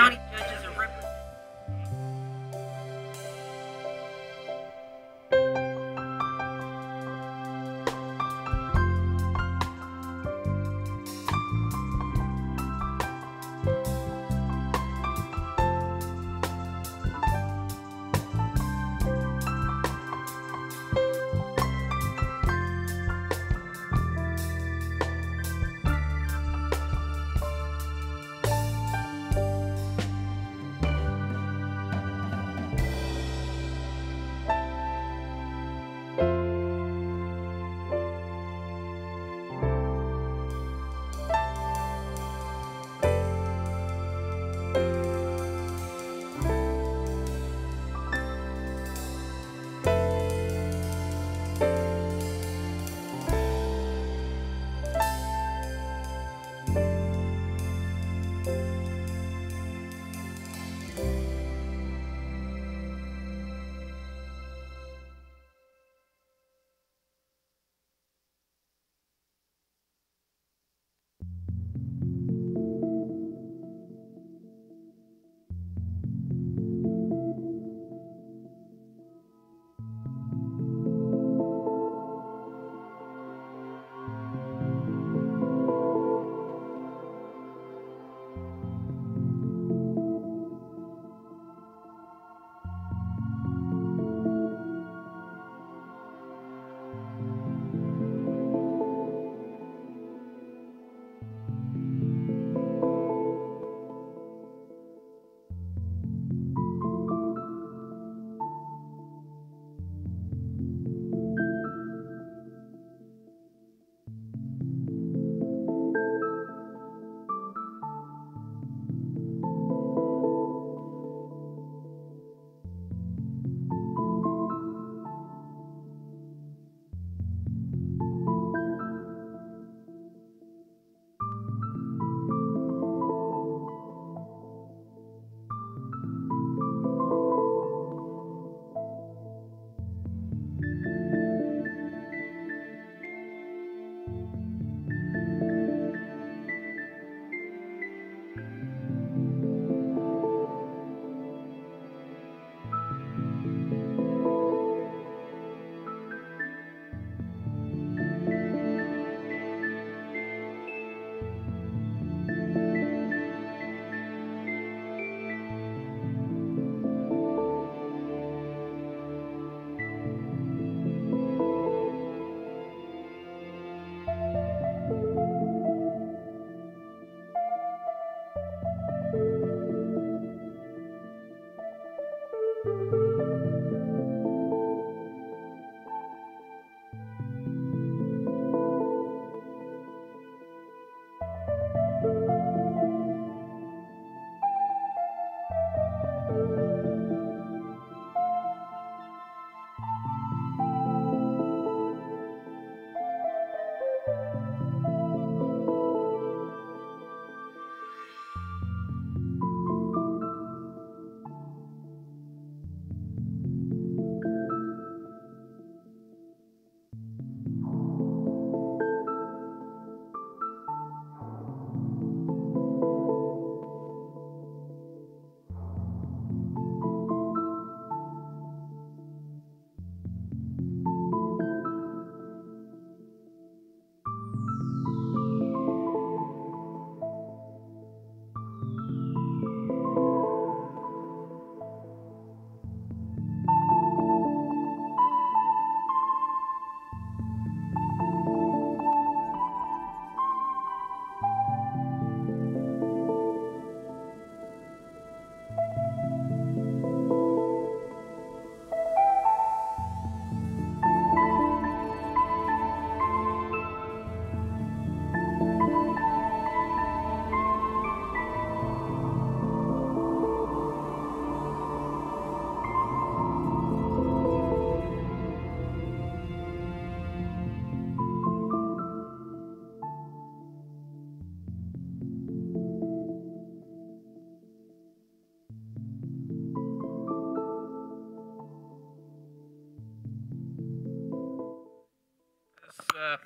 county judges are represented.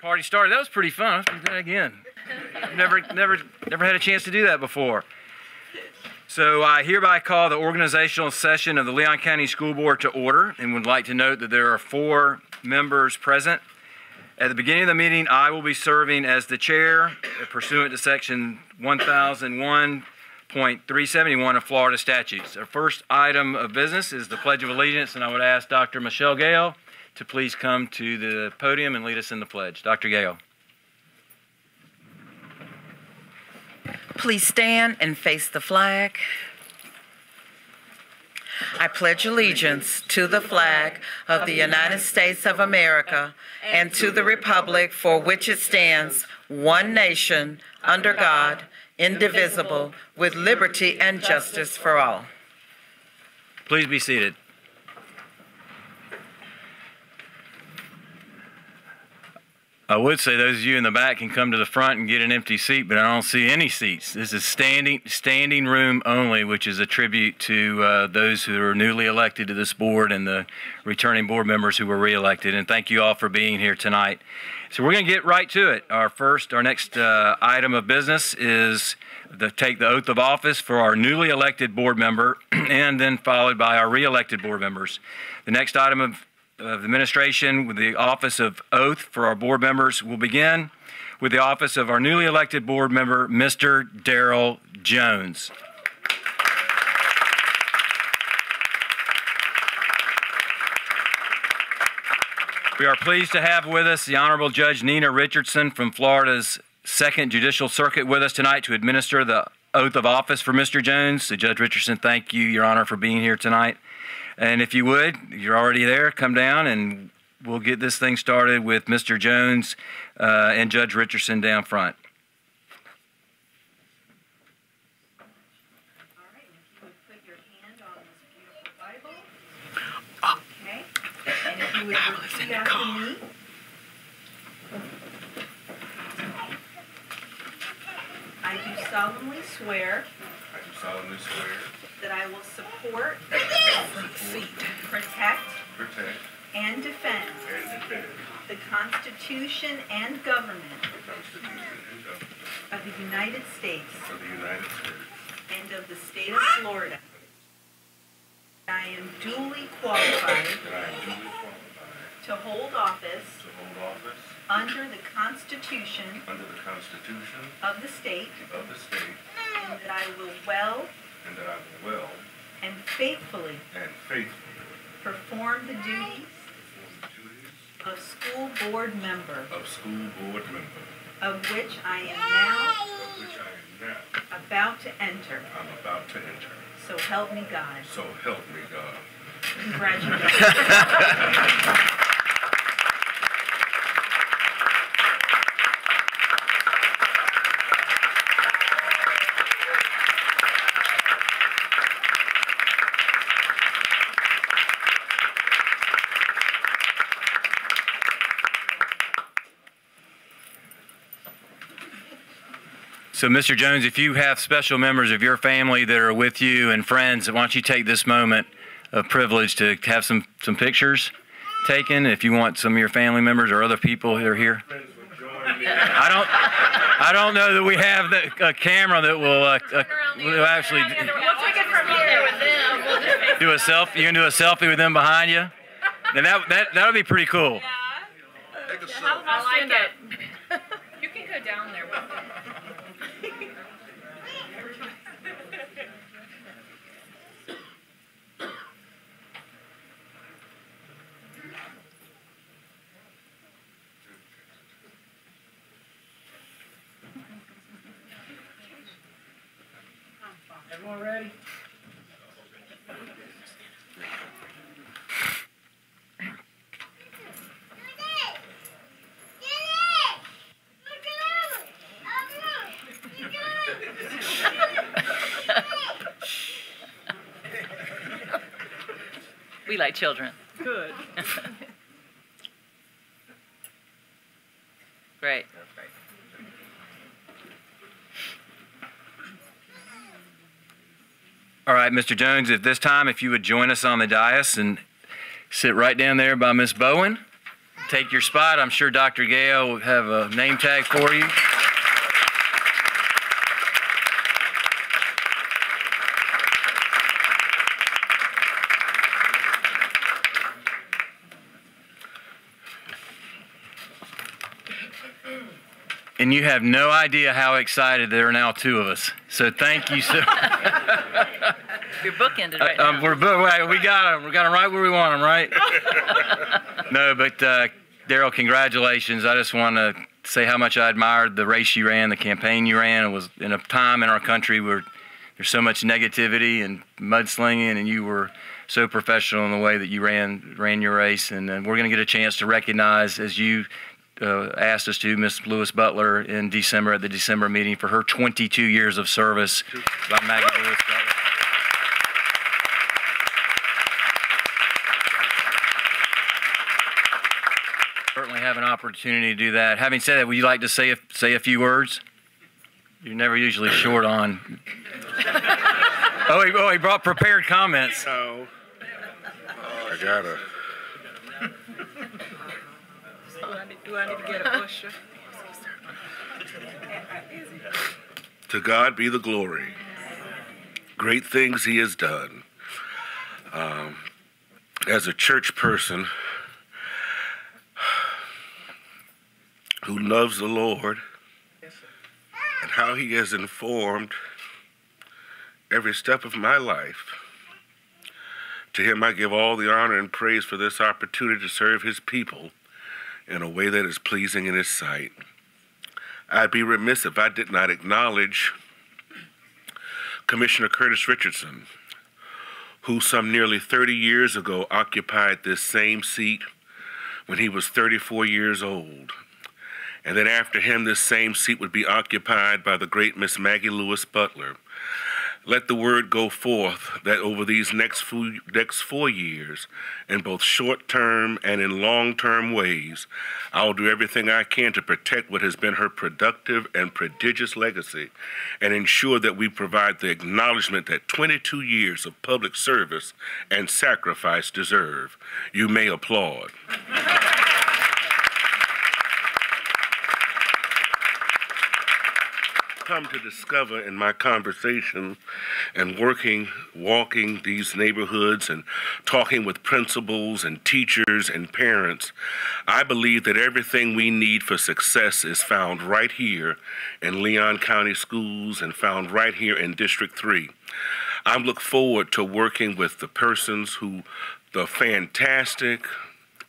Party started. That was pretty fun. Let's do that again. Never had a chance to do that before. So I hereby call the organizational session of the Leon County School Board to order and would like to note that there are 4 members present. At the beginning of the meeting, I will be serving as the chair pursuant to section 1001.371 of Florida statutes. Our first item of business is the Pledge of Allegiance, and I would ask Dr. Michelle Gale to please come to the podium and lead us in the pledge. Dr. Gale. Please stand and face the flag. I pledge allegiance to the flag of the United States of America and to the republic for which it stands, one nation, under God, indivisible, with liberty and justice for all. Please be seated. I would say those of you in the back can come to the front and get an empty seat, but I don't see any seats. This is standing room only, which is a tribute to those who are newly elected to this board and the returning board members who were reelected. And thank you all for being here tonight. So we're going to get right to it. Our next item of business is to take the oath of office for our newly elected board member, and then followed by our reelected board members. The next item of administration with the office of oath for our board members will begin with the office of our newly elected board member, Mr. Darrell Jones. We are pleased to have with us the Honorable Judge Nina Richardson from Florida's 2nd Judicial Circuit with us tonight to administer the oath of office for Mr. Jones. So Judge Richardson, thank you, Your Honor, for being here tonight. And if you would, you're already there, come down and we'll get this thing started with Mr. Jones and Judge Richardson down front. All right, if you would put your hand on this beautiful Bible. Okay, and if you would repeat after me. I do solemnly swear. That I will support, protect, and defend the Constitution and government of the United States and of the state of Florida. I am duly qualified to hold office under the Constitution of the state, and that I will well and faithfully perform the duties of school board member, of which I am now about to enter. So help me God. Congratulations. So, Mr. Jones, if you have special members of your family that are with you and friends, why don't you take this moment of privilege to have some pictures taken if you want some of your family members or other people that are here. I don't know that we have a camera that will actually We'll take it from here with them. We'll just do a selfie. You can do a selfie with them behind you. And that would be pretty cool. Yeah. I like it. You can go down there with them. Everyone ready? We like children. Good. Great. All right, Mr. Jones, at this time, if you would join us on the dais and sit right down there by Miss Bowen. Take your spot. I'm sure Dr. Gale will have a name tag for you. And you have no idea how excited there are now two of us. So thank you so. You're bookended right now. We got them right where we want them, right? No, but Daryl, congratulations. I just want to say how much I admired the race you ran, the campaign you ran. It was in a time in our country where there's so much negativity and mudslinging, and you were so professional in the way that you ran your race. And we're going to get a chance to recognize, as you asked us to, Miss Lewis Butler in December at the December meeting for her 22 years of service by Maggie Lewis Butler. Certainly have an opportunity to do that. Having said that, would you like to say a few words? You're never usually short on. He brought prepared comments. Oh, I gotta. Do I need to get a pusher? To God be the glory. Great things He has done. As a church person who loves the Lord and how He has informed every step of my life, to Him I give all the honor and praise for this opportunity to serve His people in a way that is pleasing in His sight. I'd be remiss if I did not acknowledge Commissioner Curtis Richardson, who some nearly 30 years ago occupied this same seat when he was 34 years old. And then after him, this same seat would be occupied by the great Miss Maggie Lewis Butler. Let the word go forth that over these next 4 years, in both short-term and in long-term ways, I'll do everything I can to protect what has been her productive and prodigious legacy and ensure that we provide the acknowledgement that 22 years of public service and sacrifice deserve. You may applaud. Come to discover in my conversation and walking these neighborhoods and talking with principals and teachers and parents, I believe that everything we need for success is found right here in Leon County Schools and found right here in District 3. I look forward to working with the fantastic,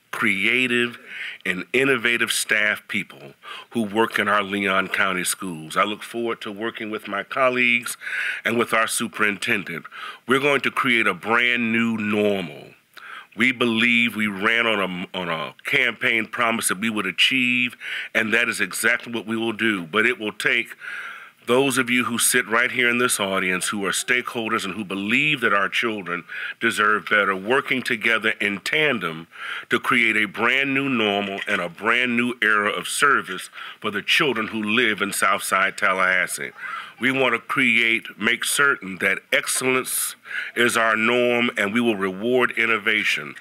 creative, and innovative staff people who work in our Leon County schools. I look forward to working with my colleagues and with our superintendent. We're going to create a brand new normal. We believe we ran on a campaign promise that we would achieve, and that is exactly what we will do. But it will take those of you who sit right here in this audience, who are stakeholders and who believe that our children deserve better, working together in tandem to create a brand new normal and a brand new era of service for the children who live in Southside Tallahassee. We want to make certain that excellence is our norm, and we will reward innovation.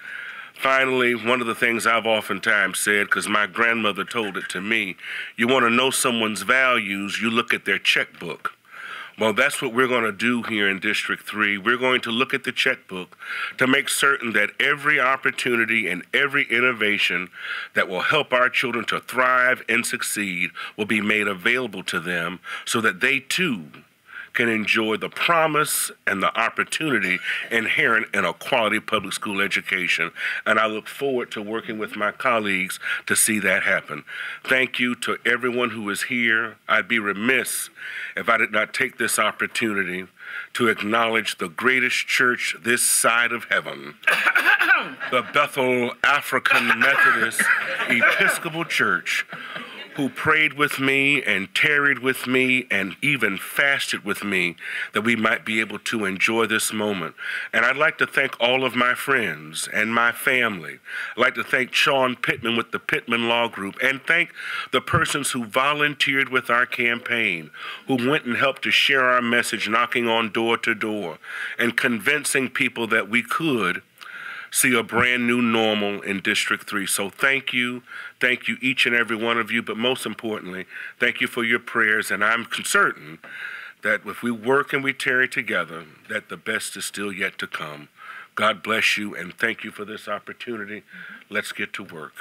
Finally, one of the things I've oftentimes said, because my grandmother told it to me, you want to know someone's values, you look at their checkbook. Well, that's what we're going to do here in District 3. We're going to look at the checkbook to make certain that every opportunity and every innovation that will help our children to thrive and succeed will be made available to them so that they too can enjoy the promise and the opportunity inherent in a quality public school education. And I look forward to working with my colleagues to see that happen. Thank you to everyone who is here. I'd be remiss if I did not take this opportunity to acknowledge the greatest church this side of heaven, the Bethel African Methodist Episcopal Church, who prayed with me and tarried with me and even fasted with me that we might be able to enjoy this moment. And I'd like to thank all of my friends and my family. I'd like to thank Sean Pittman with the Pittman Law Group, and thank the persons who volunteered with our campaign, who went and helped to share our message, knocking on door to door and convincing people that we could see a brand new normal in District 3. So thank you each and every one of you, but most importantly, thank you for your prayers, and I'm certain that if we work and we tarry together, that the best is still yet to come. God bless you, and thank you for this opportunity. Let's get to work.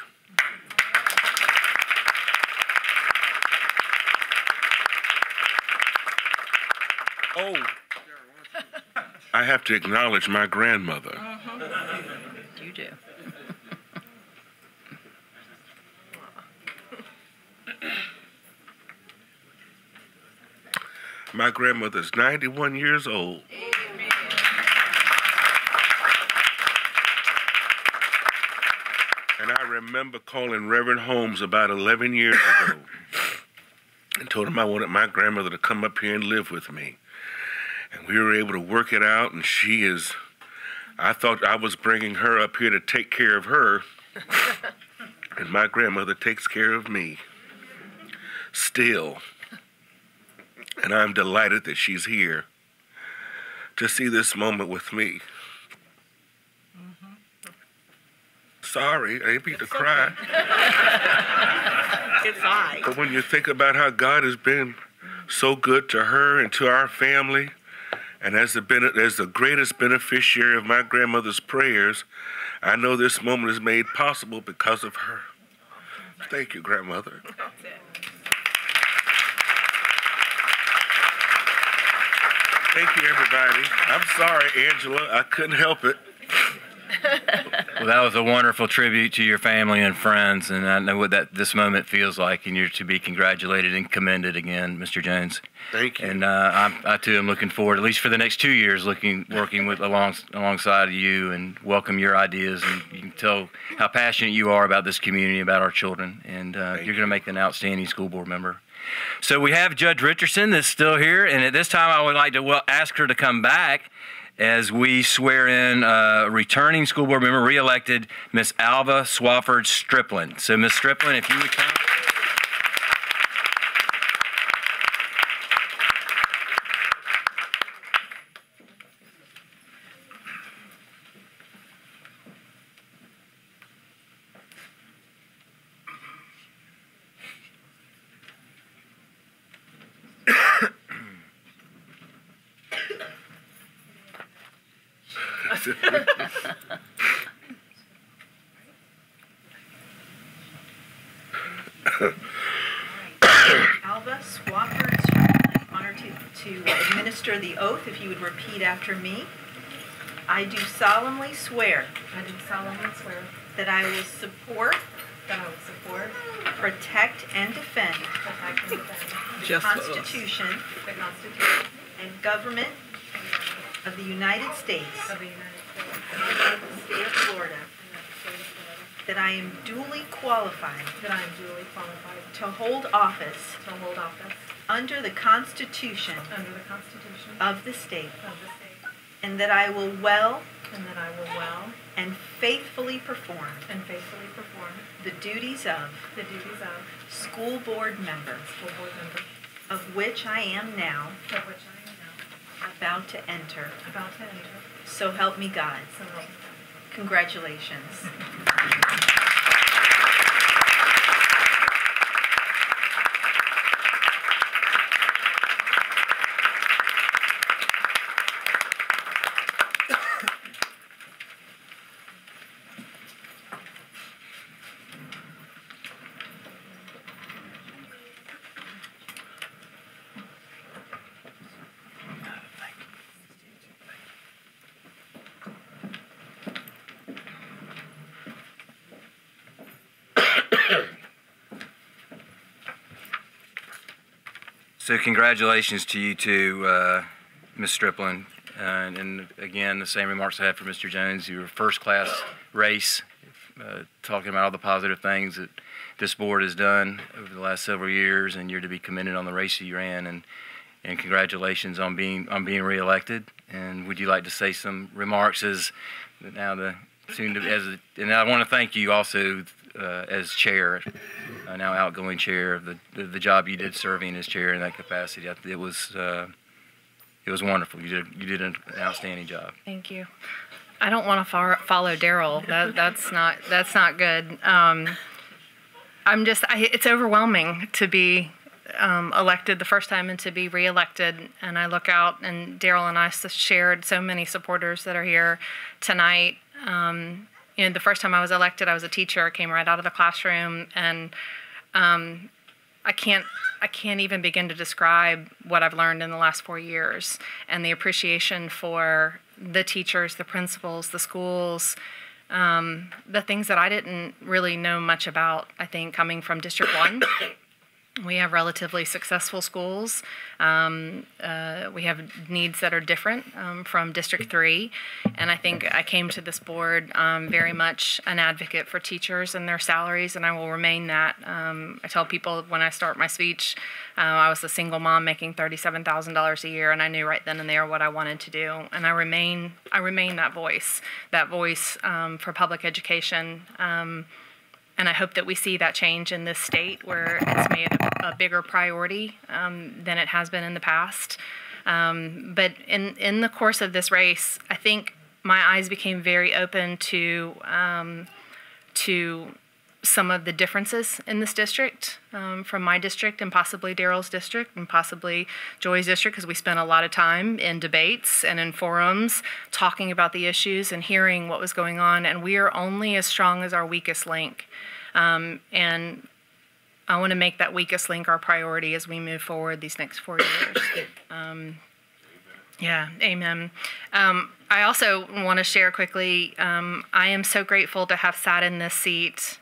Oh, I have to acknowledge my grandmother. You do. My grandmother's 91 years old. And I remember calling Reverend Holmes about 11 years ago and told him I wanted my grandmother to come up here and live with me. And we were able to work it out, and I thought I was bringing her up here to take care of her, and my grandmother takes care of me still. And I'm delighted that she's here to see this moment with me. Sorry, I didn't mean to cry. It's fine. But when you think about how God has been so good to her and to our family, and as the greatest beneficiary of my grandmother's prayers, I know this moment is made possible because of her. Thank you, grandmother. Thank you, everybody. I'm sorry, Angela. I couldn't help it. Well, that was a wonderful tribute to your family and friends, and I know what this moment feels like, and you're to be congratulated and commended again, Mr. Jones. Thank you. And I too am looking forward, at least for the next 2 years, working alongside of you and welcome your ideas. And you can tell how passionate you are about this community, about our children, and you're going to make an outstanding school board member. So we have Judge Richardson that's still here, and at this time I would like to ask her to come back as we swear in returning school board member, re-elected Miss Alva Swafford Striplin. So Miss Striplin, if you would come. Alva Swafford Striplin, I'm honored to administer the oath. If you would repeat after me. I do solemnly swear. I do solemnly swear That I will support, that I will support, protect, and defend protect, and defend the Constitution the Constitution and government of the United States of the United States and the state of Florida. and of the state of Florida, That I am duly qualified that I am duly qualified to hold office to hold office under the Constitution under the Constitution of the state, of the state, and that I will well and that I will well and faithfully perform and faithfully perform the duties of the duties of school board member, school board member, of which I am now of which I am now about to enter. about to enter. So help me God. So help me God. Congratulations. So congratulations to you too, Ms. Striplin. And again, the same remarks I had for Mr. Jones. You were first-class race, talking about all the positive things that this board has done over the last several years, and you're to be commended on the race that you ran. And congratulations on being re-elected. And would you like to say some remarks as now the soon to and I want to thank you also as chair, now outgoing chair of the job you did serving as chair in that capacity. It was wonderful. You did an outstanding job. Thank you. I don't want to follow Daryl. That's not good. It's overwhelming to be elected the first time and to be reelected. And I look out, and Daryl and I shared so many supporters that are here tonight. The first time I was elected, I was a teacher. I came right out of the classroom, and I I can't even begin to describe what I've learned in the last 4 years, and the appreciation for the teachers, the principals, the schools, the things that I didn't really know much about. I think coming from District 1, we have relatively successful schools. We have needs that are different from District 3. And I think I came to this board very much an advocate for teachers and their salaries, and I will remain that. I tell people when I start my speech, I was a single mom making $37,000 a year, and I knew right then and there what I wanted to do. And I remain that voice for public education. And I hope that we see that change in this state where it's made a bigger priority than it has been in the past. But in the course of this race, I think my eyes became very open to some of the differences in this district from my district and possibly Daryl's district and possibly Joy's district, because we spent a lot of time in debates and in forums talking about the issues and hearing what was going on. And we are only as strong as our weakest link. And I want to make that weakest link our priority as we move forward these next 4 years. Yeah, amen. I also want to share quickly, I am so grateful to have sat in this seat.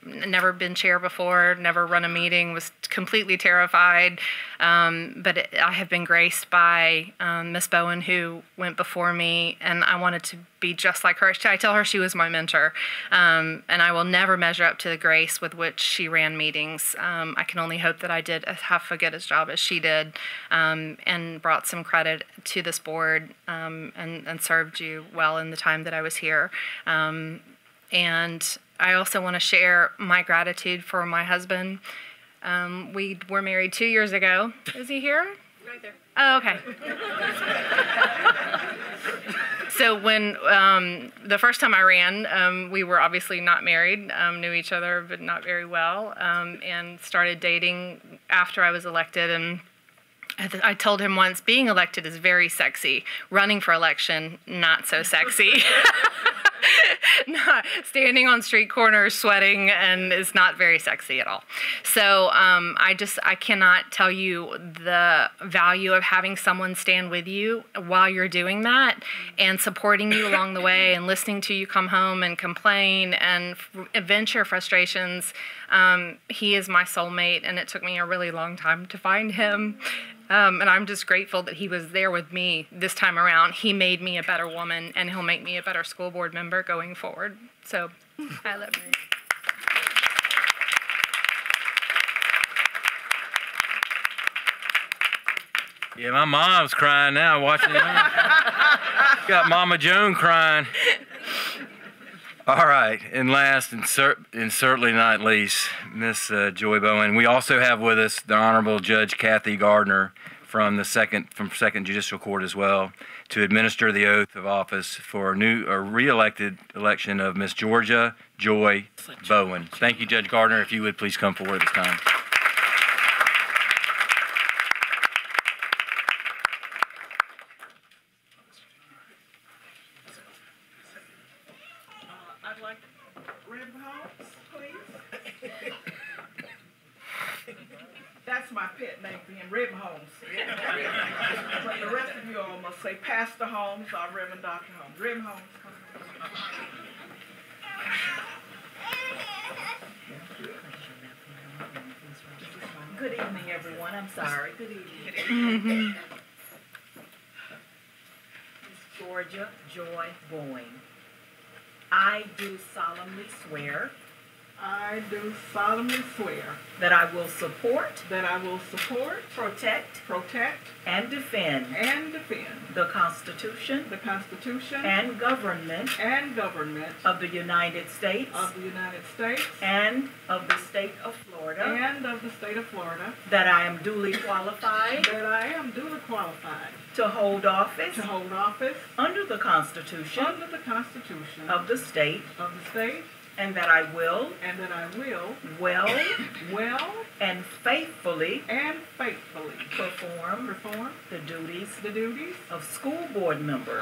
Never been chair before, never run a meeting, was completely terrified. But I have been graced by Miss Bowen, who went before me, and I wanted to be just like her. I tell her she was my mentor, and I will never measure up to the grace with which she ran meetings. I can only hope that I did half as good a job as she did, and brought some credit to this board, and served you well in the time that I was here. And I also want to share my gratitude for my husband. We were married 2 years ago. Is he here? Right there. Oh, okay. So when the first time I ran, we were obviously not married, knew each other but not very well, and started dating after I was elected. And I told him once, being elected is very sexy. Running for election, not so sexy. Not standing on street corners sweating, and is not very sexy at all. So I cannot tell you the value of having someone stand with you while you're doing that and supporting you along the way and listening to you come home and complain and vent your frustrations. He is my soulmate, and it took me a really long time to find him. And I'm just grateful that he was there with me this time around. He made me a better woman, and he'll make me a better school board member going forward. So I love you. Yeah, my mom's crying now watching you. Got Mama Joan crying. All right, and last and certainly not least, Miss Joy Bowen. We also have with us the Honorable Judge Kathy Gardner from Second Judicial Court as well, to administer the oath of office for a re-elected election of Miss Georgia Joy Bowen. Thank you, Judge Gardner. If you would please come forward at this time. I'd like Rib Holmes, please. That's my pet name for him, Rib Holmes. But the rest of you all must say Pastor Holmes or Reverend Dr. Holmes. Rib Holmes, come on. Good evening, everyone. I'm sorry. Good evening. Miss Georgia Joy Bowen. I do solemnly swear I do solemnly swear that I will support, protect, and defend the Constitution and government of the United States and of the state of Florida, that I am duly qualified to hold office under the Constitution of the state, and that I will well and faithfully perform the duties of school board member,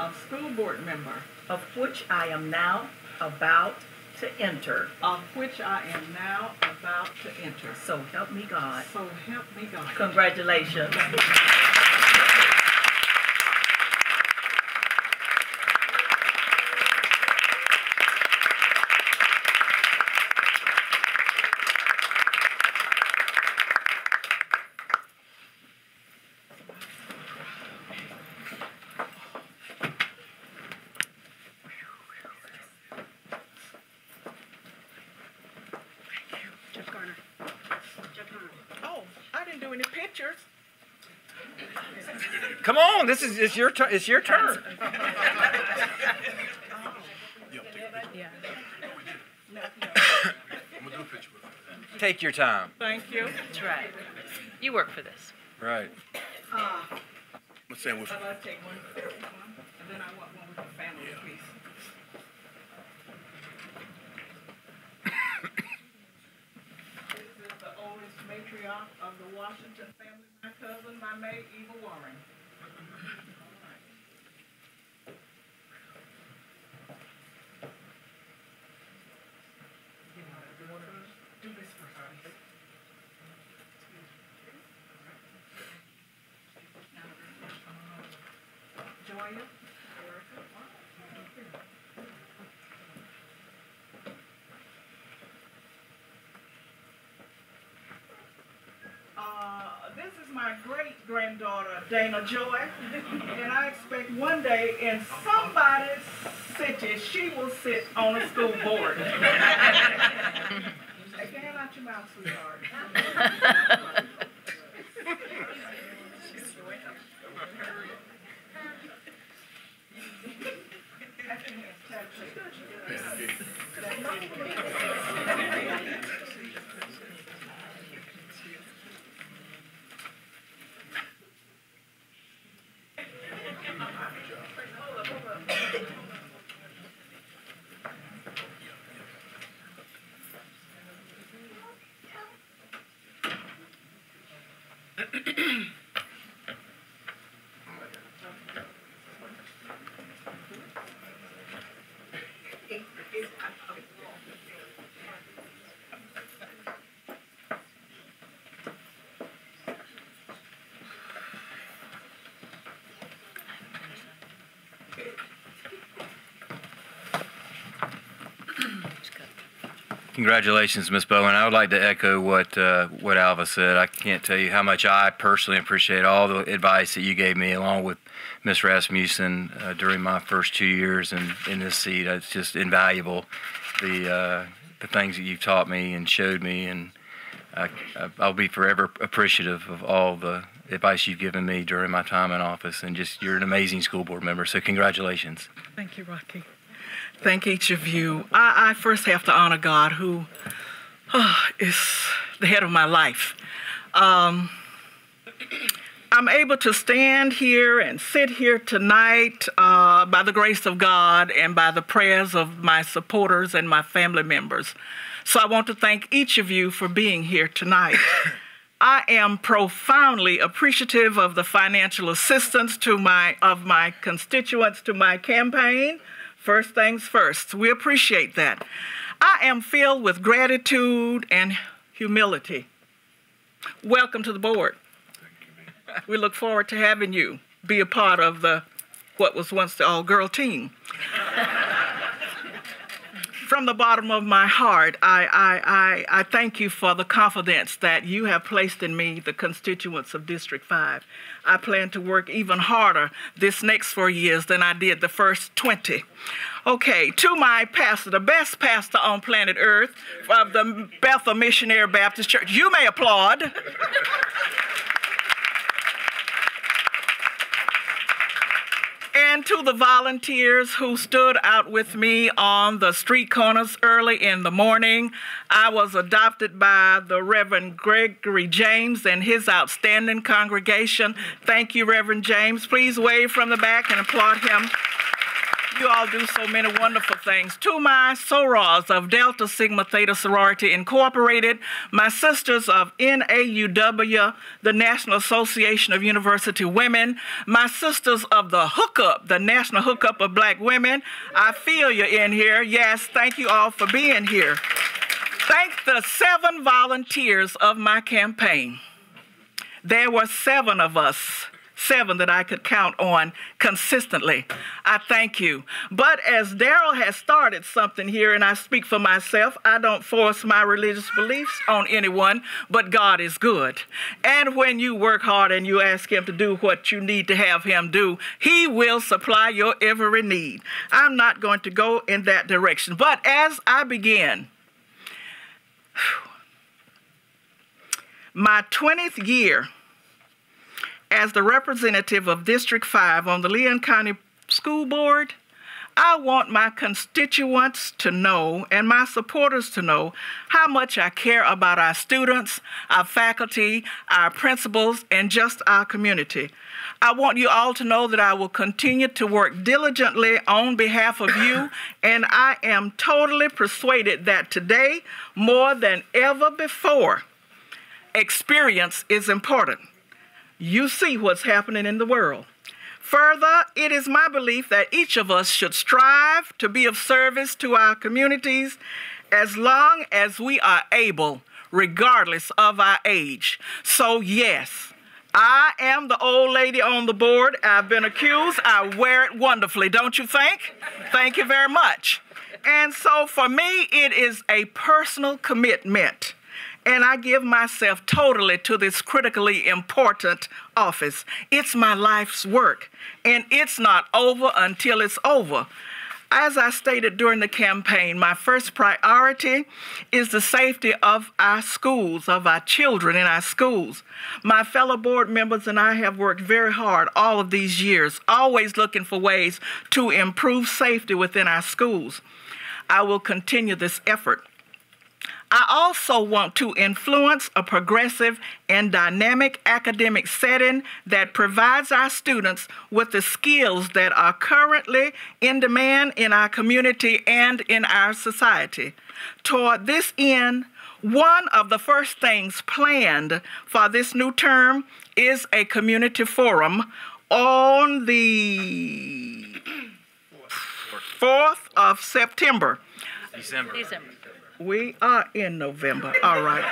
of which I am now about to enter. of which I am now about to enter. So help me God. So help me God. Congratulations. Oh, I didn't do any pictures. Come on, it's your turn. It's your turn. Yeah. Take your time. Thank you. That's right. You work for this. Right. What's that with? I'd like to take one, and then I want one with the family, please. This is the oldest matriarch of the Washington family, my cousin, my maid, Eva Warren. Do this first, please. Joya, Erica, this is my great-granddaughter, Dana Joy, and I expect one day in somebody's city she will sit on a school board. Hey, get out your mouth, sweetheart. Congratulations, Ms. Bowen. I would like to echo what Alva said. I can't tell you how much I personally appreciate all the advice that you gave me, along with Ms. Rasmussen, during my first 2 years in this seat. It's just invaluable, the things that you've taught me and showed me, and I'll be forever appreciative of all the advice you've given me during my time in office. And just, you're an amazing school board member. So congratulations. Thank you, Rocky. Thank each of you. I first have to honor God, who is the head of my life. I'm able to stand here and sit here tonight by the grace of God and by the prayers of my supporters and my family members. So I want to thank each of you for being here tonight. I am profoundly appreciative of the financial assistance of my constituents to my campaign. First things first, we appreciate that. I am filled with gratitude and humility. Welcome to the board. We look forward to having you be a part of what was once the all-girl team. From the bottom of my heart, I thank you for the confidence that you have placed in me, the constituents of District 5. I plan to work even harder this next 4 years than I did the first 20. Okay, to my pastor, the best pastor on planet Earth of the Bethel Missionary Baptist Church. You may applaud. And to the volunteers who stood out with me on the street corners early in the morning. I was adopted by the Reverend Gregory James and his outstanding congregation. Thank you, Reverend James. Please wave from the back and applaud him. You all do so many wonderful things. To my sorors of Delta Sigma Theta Sorority Incorporated, my sisters of NAUW, the National Association of University Women, my sisters of the Hookup, the National Hookup of Black Women, I feel you in here. Yes, thank you all for being here. Thank the 7 volunteers of my campaign. There were 7 of us. 7 that I could count on consistently. I thank you. But as Daryl has started something here, and I speak for myself, I don't force my religious beliefs on anyone, but God is good. And when you work hard and you ask him to do what you need to have him do, he will supply your every need. I'm not going to go in that direction. But as I begin, my 20th year as the representative of District 5 on the Leon County School Board, I want my constituents to know and my supporters to know how much I care about our students, our faculty, our principals, and just our community. I want you all to know that I will continue to work diligently on behalf of you, and I am totally persuaded that today, more than ever before, experience is important. You see what's happening in the world. Further, it is my belief that each of us should strive to be of service to our communities as long as we are able, regardless of our age. So yes, I am the old lady on the board. I've been accused. I wear it wonderfully, don't you think? Thank you very much. And so for me, it is a personal commitment. And I give myself totally to this critically important office. It's my life's work, and it's not over until it's over. As I stated during the campaign, my first priority is the safety of our schools, of our children in our schools. My fellow board members and I have worked very hard all of these years, always looking for ways to improve safety within our schools. I will continue this effort. I also want to influence a progressive and dynamic academic setting that provides our students with the skills that are currently in demand in our community and in our society. Toward this end, one of the first things planned for this new term is a community forum on the 4th of September. December. We are in November. All right.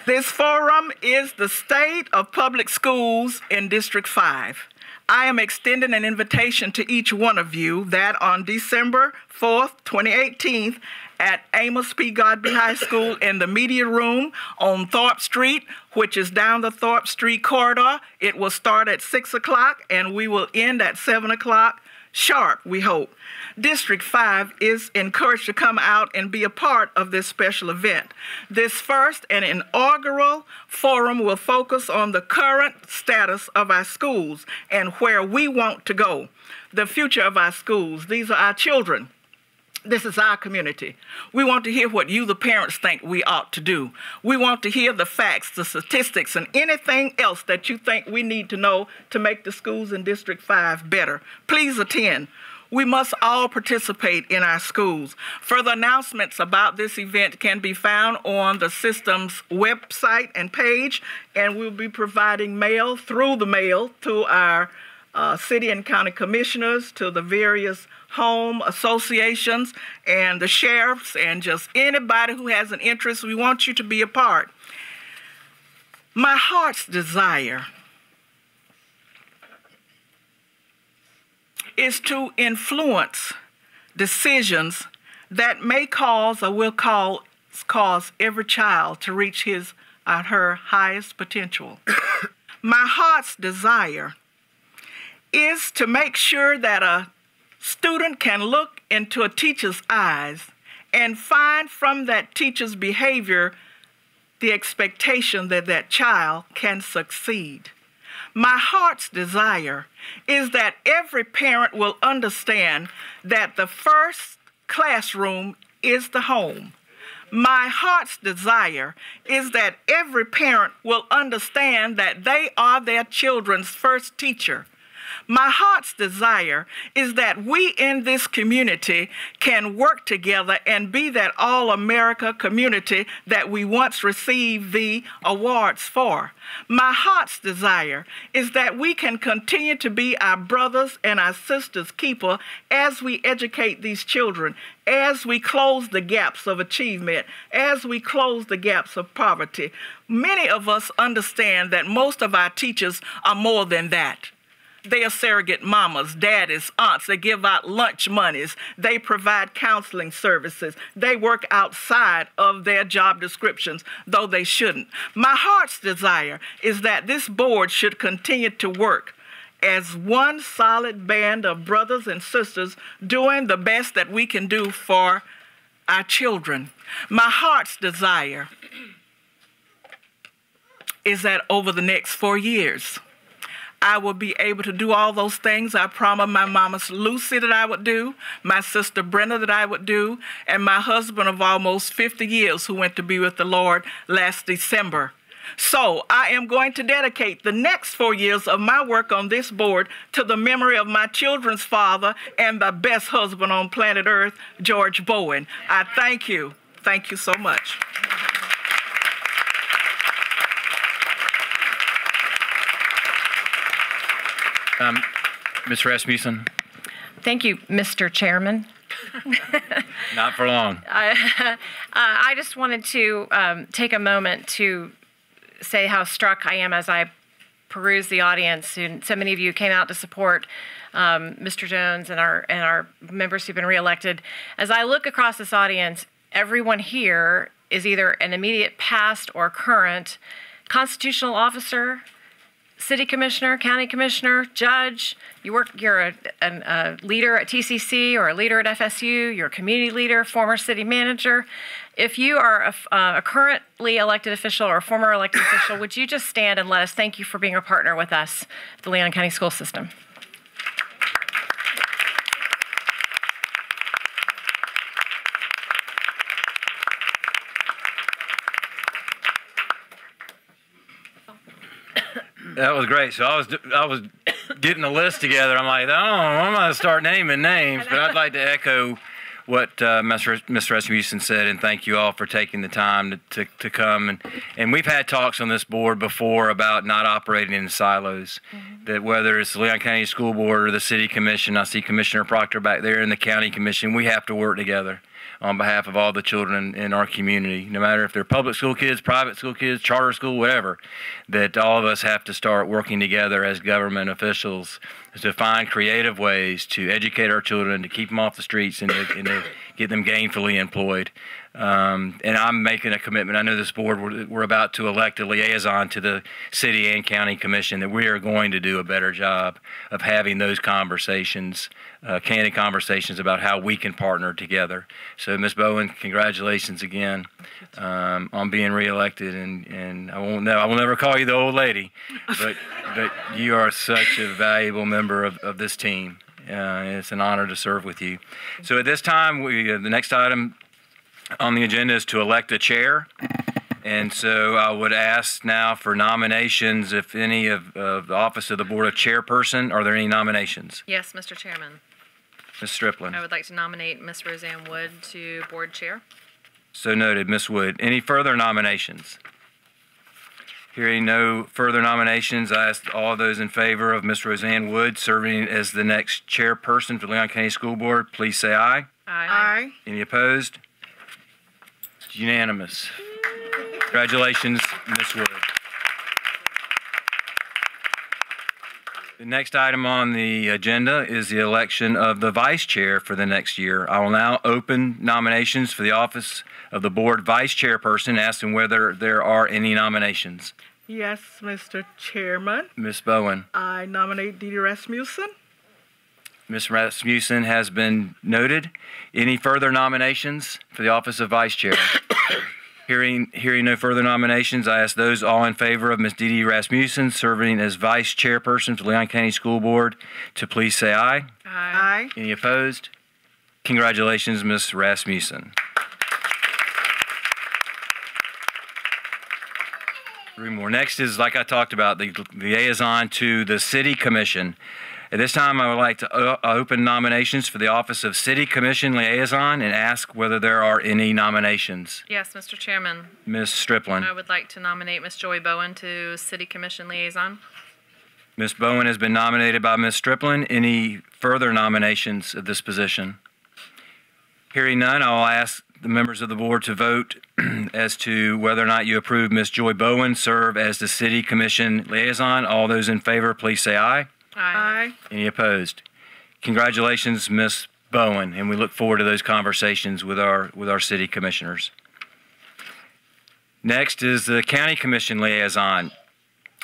This forum is the state of public schools in District 5. I am extending an invitation to each one of you that on December 4th, 2018, at Amos P. Godby High School in the media room on Thorpe Street, which is down the Thorpe Street corridor. It will start at 6 o'clock and we will end at 7 o'clock sharp, we hope. District 5 is encouraged to come out and be a part of this special event. This first and inaugural forum will focus on the current status of our schools and where we want to go. The future of our schools. These are our children. This is our community. We want to hear what you, the parents, think we ought to do. We want to hear the facts, the statistics, and anything else that you think we need to know to make the schools in District 5 better. Please attend. We must all participate in our schools. Further announcements about this event can be found on the system's website and page, and we'll be providing mail through the mail to our city and county commissioners, to the various home associations and the sheriffs and just anybody who has an interest. We want you to be a part. My heart's desire is to influence decisions that may cause or will cause every child to reach his or her highest potential. My heart's desire is to make sure that a student can look into a teacher's eyes and find from that teacher's behavior the expectation that that child can succeed. My heart's desire is that every parent will understand that the first classroom is the home. My heart's desire is that every parent will understand that they are their children's first teacher. My heart's desire is that we in this community can work together and be that all-America community that we once received the awards for. My heart's desire is that we can continue to be our brothers and our sisters' keeper as we educate these children, as we close the gaps of achievement, as we close the gaps of poverty. Many of us understand that most of our teachers are more than that. They are surrogate mamas, daddies, aunts. They give out lunch monies. They provide counseling services. They work outside of their job descriptions, though they shouldn't. My heart's desire is that this board should continue to work as one solid band of brothers and sisters doing the best that we can do for our children. My heart's desire is that over the next 4 years, I will be able to do all those things I promised my mama Lucy that I would do, my sister Brenda that I would do, and my husband of almost 50 years who went to be with the Lord last December. So I am going to dedicate the next 4 years of my work on this board to the memory of my children's father and the best husband on planet Earth, George Bowen. I thank you. Thank you so much. Ms. Rasmussen? Thank you, Mr. Chairman. Not for long. I just wanted to take a moment to say how struck I am as I peruse the audience, and so many of you came out to support Mr. Jones and our members who've been reelected. As I look across this audience, everyone here is either an immediate past or current constitutional officer, city commissioner, county commissioner, judge. You're a leader at TCC or a leader at FSU. You're a community leader, former city manager. If you are a currently elected official or a former elected official, would you just stand and let us thank you for being a partner with us at the Leon County School System? That was great. So I was getting a list together. I'm like, oh, I'm going to start naming names, but I'd like to echo what Ms. Rasmussen said, and thank you all for taking the time to come. And we've had talks on this board before about not operating in silos, that whether it's the Leon County School Board or the City Commission, I see Commissioner Proctor back there, and the County Commission, we have to work together on behalf of all the children in our community, no matter if they're public school kids, private school kids, charter school, whatever, that all of us have to start working together as government officials to find creative ways to educate our children, to keep them off the streets, and to get them gainfully employed. And I'm making a commitment. I know this board, we're about to elect a liaison to the City and County Commission, that we are going to do a better job of having those conversations, candid conversations about how we can partner together. So, Ms. Bowen, congratulations again on being reelected. And I will never call you the old lady, but you are such a valuable member of this team. It's an honor to serve with you. So at this time, the next item on the agenda is to elect a chair. And so I would ask now for nominations, if any, of the office of the Board of Chairperson. Are there any nominations? Yes, Mr. Chairman. Ms. Striplin. I would like to nominate Ms. Roseanne Wood to Board Chair. So noted, Ms. Wood. Any further nominations? Hearing no further nominations, I ask all those in favor of Ms. Roseanne Wood serving as the next chairperson for the Leon County School Board, please say aye. Aye. Any opposed? It's unanimous. Congratulations, Ms. Wood. The next item on the agenda is the election of the vice chair for the next year. I will now open nominations for the office of the board vice chairperson, asking whether there are any nominations. Yes, Mr. Chairman. Ms. Bowen. I nominate Dee Dee Rasmussen. Ms. Rasmussen has been noted. Any further nominations for the office of vice chair? Hearing no further nominations, I ask those all in favor of Ms. Dee Dee Rasmussen serving as vice chairperson for the Leon County School Board to please say aye. Aye. Any opposed? Congratulations, Ms. Rasmussen. Three more. Next is, like I talked about, the liaison to the City Commission. At this time, I would like to open nominations for the office of City Commission Liaison and ask whether there are any nominations. Yes, Mr. Chairman. Ms. Striplin. I would like to nominate Ms. Joy Bowen to City Commission Liaison. Ms. Bowen has been nominated by Ms. Striplin. Any further nominations of this position? Hearing none, I will ask the members of the board to vote as to whether or not you approve Ms. Joy Bowen serve as the City Commission Liaison. All those in favor, please say aye. Aye. Any opposed? Congratulations, Ms. Bowen, and we look forward to those conversations with our city commissioners. Next is the County Commission Liaison.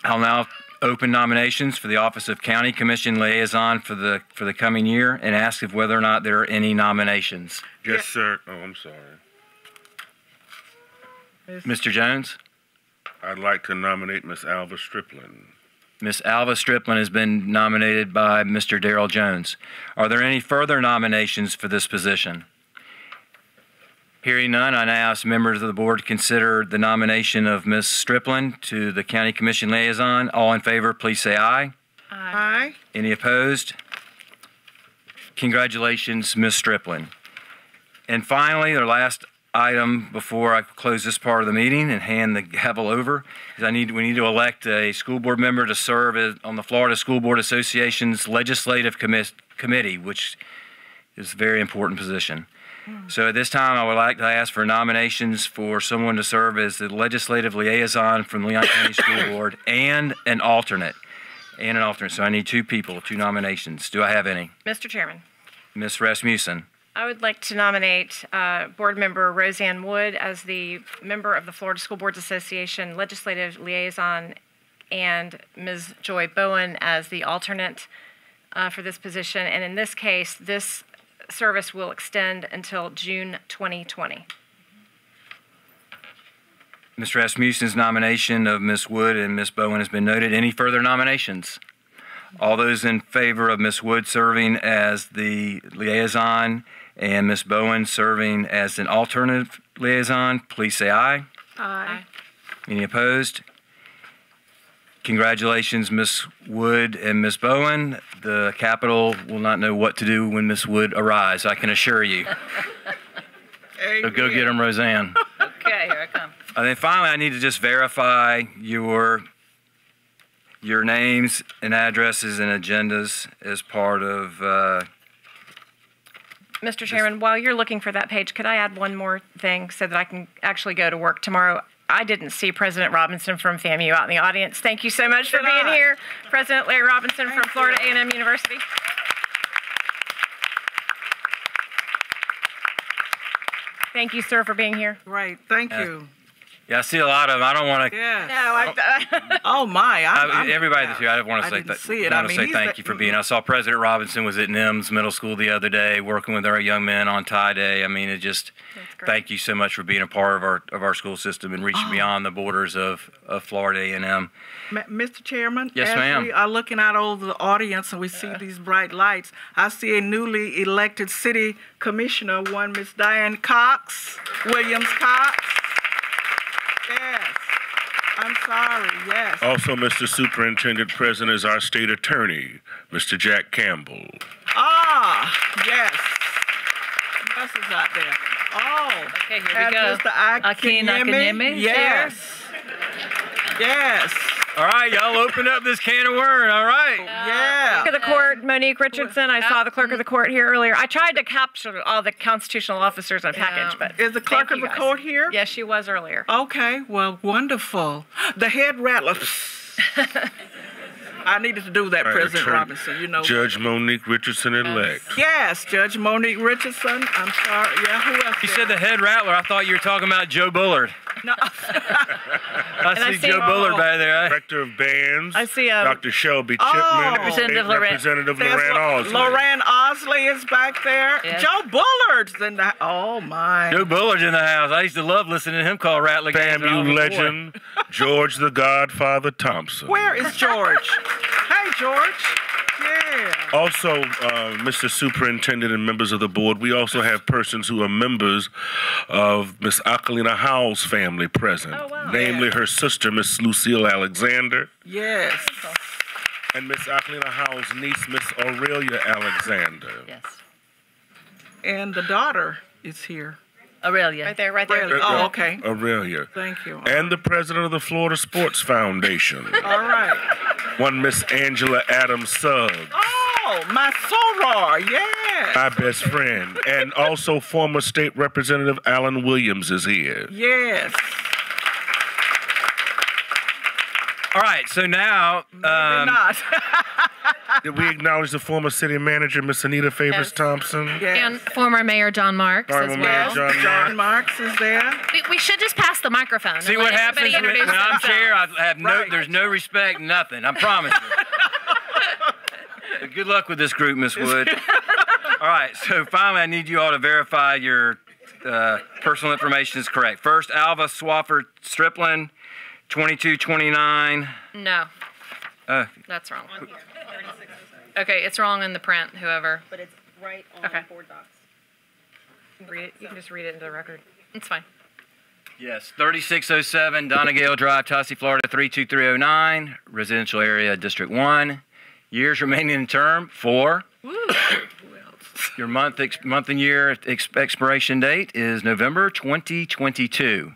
I'll now open nominations for the office of County Commission Liaison for the coming year and ask if whether or not there are any nominations. Yes, sir. Oh, I'm sorry. Mr. Jones? I'd like to nominate Miss Alva Striplin. Ms. Alva Striplin has been nominated by Mr. Darrell Jones. Are there any further nominations for this position? Hearing none, I now ask members of the board to consider the nomination of Ms. Striplin to the County Commission Liaison. All in favor, please say aye. Aye. Any opposed? Congratulations, Ms. Striplin. And finally, the last item before I close this part of the meeting and hand the gavel over is we need to elect a school board member to serve on the Florida School Board Association's Legislative Committee, which is a very important position. So at this time, I would like to ask for nominations for someone to serve as the legislative liaison from the Leon County School Board and an alternate. So I need two people, two nominations. Do I have any? Mr. Chairman, Ms. Rasmussen. I would like to nominate Board Member Roseanne Wood as the member of the Florida School Boards Association Legislative Liaison and Ms. Joy Bowen as the alternate for this position. And in this case, this service will extend until June 2020. Ms. Rasmussen's nomination of Ms. Wood and Ms. Bowen has been noted. Any further nominations? All those in favor of Ms. Wood serving as the liaison and Ms. Bowen serving as an alternative liaison, please say aye. Aye. Any opposed? Congratulations, Ms. Wood and Ms. Bowen. The Capitol will not know what to do when Ms. Wood arrives, I can assure you. So go get them, Roseanne. Okay, here I come. And then finally, I need to just verify your names and addresses and agendas as part of... Mr. Chairman, while you're looking for that page, could I add one more thing so that I can actually go to work tomorrow? I didn't see President Robinson from FAMU out in the audience. Thank you so much for being here. President Larry Robinson from Florida A&M University. Thank you, sir, for being here. Right. Thank you. Yeah, I see a lot of them. I don't want to... Yes. No, Oh, my. everybody that's here, I want to say, thank you for being. I saw President Robinson was at NIMS Middle School the other day, working with our young men on Tie Day. I mean, it just thank you so much for being a part of our school system and reaching beyond the borders of Florida A&M. Mr. Chairman, Yes, as ma'am. we are looking out over the audience and we see these bright lights, I see a newly elected city commissioner, one Miss Diane Cox, Williams Cox. Yes. I'm sorry, yes. Also, Mr. Superintendent, present is our state attorney, Mr. Jack Campbell. Ah, yes. What else is out there? Oh. Okay, here we and go. Mr. Akinyemi. Yes. Yes. All right, y'all open up this can of worms. All right. Yeah. Clerk of the Court, Monique Richardson. I saw the Clerk of the Court here earlier. I tried to capture all the constitutional officers in a package, but Is the clerk thank of you the guys. court here? Yes, she was earlier. Okay, well, wonderful. The head rattler. I needed to do that, President Robinson, you know. Judge Monique Richardson-elect. Yes, Judge Monique Richardson. I'm sorry. Yeah, who else? You said the head rattler. I thought you were talking about Joe Bullard. No. I see Joe Bullard back there. Director of Bands, I see Dr. Shelby Chipman, Representative Representative Loran Osley. Loran Osley is back there. Yes. Joe Bullard's in the... Oh, my. Joe Bullard's in the house. I used to love listening to him call Rattler games. when I was a FAMU boy. legend, George the Godfather Thompson. Where is George? Hey, George. Yeah. Also, Mr. Superintendent and members of the board, we also have persons who are members of Miss Akalina Howell's family present, Oh, wow. namely her sister, Miss Lucille Alexander, Yes. And Miss Aquilina Howell's niece, Miss Aurelia Alexander. Yes. And the daughter is here. Aurelia. Right there, right there. Aurelia. Oh, okay. Aurelia. Thank you. And the president of the Florida Sports Foundation. All right. One Miss Angela Adams Suggs. Oh, my soror, yes. My best friend. And also former State Representative Alan Williams is here. Yes. All right, so now Maybe not. Did we acknowledge the former city manager, Miss Anita Favors Yes. Thompson? Yes. And former Mayor John Marks Former as Mayor well. John John Marks is there. We should just pass the microphone. see and what let happens everybody when introduce I'm themselves. chair. I have no. Right. There's no respect, nothing. I promise you. But good luck with this group, Miss Wood. All right, so finally, I need you all to verify your personal information is correct. First, Alva Swafford Striplin, 2229. No, that's wrong. Okay, it's wrong in the print, whoever. But it's right on Okay. board docs. Read it. You can just read it into the record. It's fine. Yes, 3607 Donegale Drive, Tallahassee, Florida, 32309, residential area, District 1. Years remaining in term, 4. Your month and year expiration date is November 2022.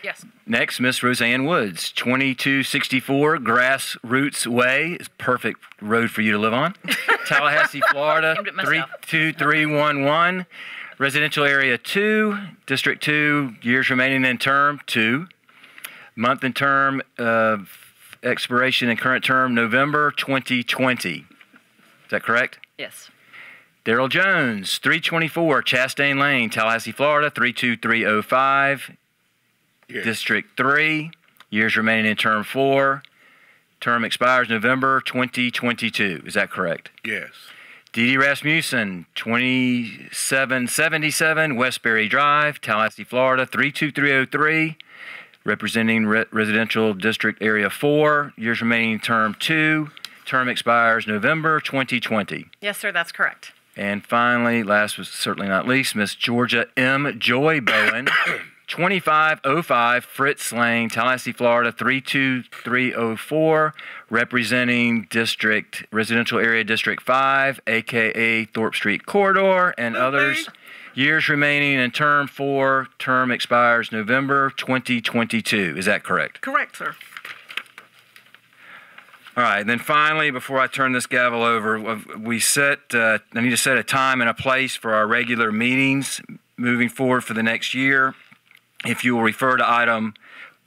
Yes. Next, Miss Roseanne Woods, 2264 Grassroots Way. It's a perfect road for you to live on. Tallahassee, Florida, Named it myself. 32311. Residential area 2, District 2, years remaining in term 2. Month and term of expiration and current term, November 2020. Is that correct? Yes. Daryl Jones, 324 Chastain Lane, Tallahassee, Florida, 32305. Yes. District 3, years remaining in term 4. Term expires November 2022. Is that correct? Yes. Dee Dee Rasmussen, 2777 Westbury Drive, Tallahassee, Florida, 32303. Representing Residential District Area 4, years remaining term 2. Term expires November 2020. Yes, sir, that's correct. And finally, last but certainly not least, Miss Georgia M. Joy Bowen, 2505 Fritz Lane, Tallahassee, Florida, 32304, representing Residential Area District 5, a.k.a. Thorpe Street Corridor, and others. Years remaining in term 4, term expires November 2022. Is that correct? Correct, sir. All right, and then finally, before I turn this gavel over, I need to set a time and a place for our regular meetings moving forward for the next year. If you will refer to item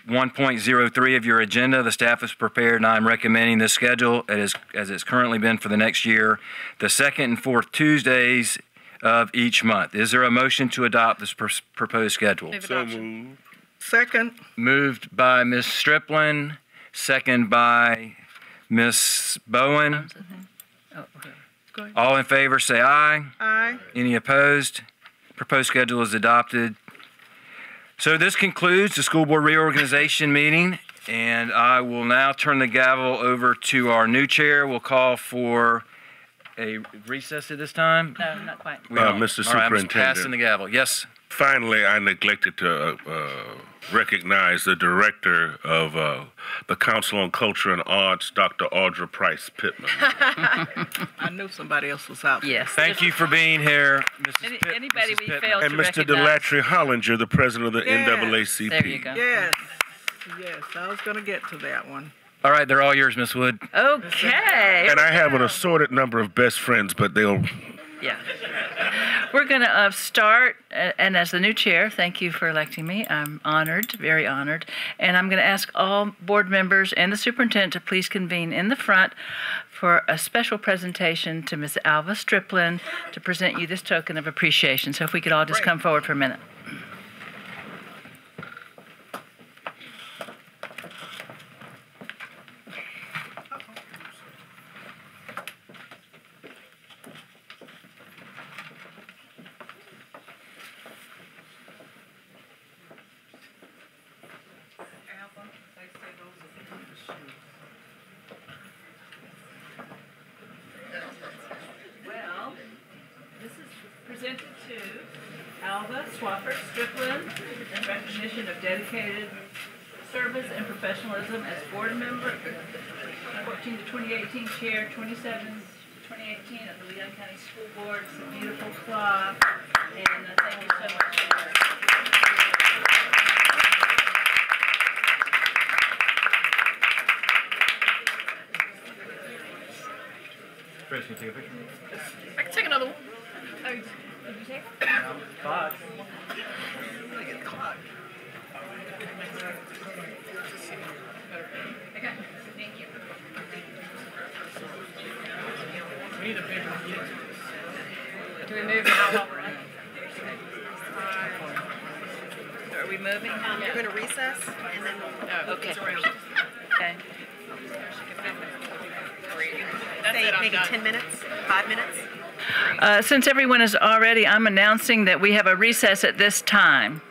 1.03 of your agenda, the staff is prepared, and I'm recommending this schedule as it's currently been for the next year, the second and fourth Tuesdays of each month. Is there a motion to adopt this proposed schedule? Move So adoption. moved. Second. Moved by Ms. Striplin, second by Ms. Bowen. Oh, okay. Go ahead. All in favor, say aye. Aye. Any opposed? Proposed schedule is adopted. So this concludes the school board reorganization meeting, and I will now turn the gavel over to our new chair. We'll call for a recess at this time. No, not quite. We don't. Mr. All right, I'm just Superintendent. passing the gavel. Yes. Finally, I neglected to recognize the director of the Council on Culture and Arts, Dr. Audra Price Pittman. I knew somebody else was out there. Yes. Thank you for being here, Mrs. Anybody Mrs. we Pittman. failed And to Mr. recognize. Delatry Hollinger, the president of the Yes. NAACP. There you go. Yes. Yes, I was going to get to that one. All right, they're all yours, Miss Wood. Okay. And I have an assorted number of best friends, but they'll... Yeah. We're going to start, and as the new chair, thank you for electing me. I'm honored, very honored. And I'm going to ask all board members and the superintendent to please convene in the front for a special presentation to Ms. Alva Striplin to present you this token of appreciation. So if we could all just come forward for a minute. Well, this is presented to Alva Swafford Striplin in recognition of dedicated service and professionalism as board member, 14 to 2018 chair, 27 to 2018 of the Leon County School Board. It's a beautiful clock, and thank you so much for that. Chris, can you take a picture? I can take another one. Oh, did you take it? Five. Okay, thank you. Do we move now while we're at Are we moving? You're going to recess, and then we'll Okay. Okay. say maybe 10 minutes, 5 minutes. Since everyone is already, I'm announcing that we have a recess at this time.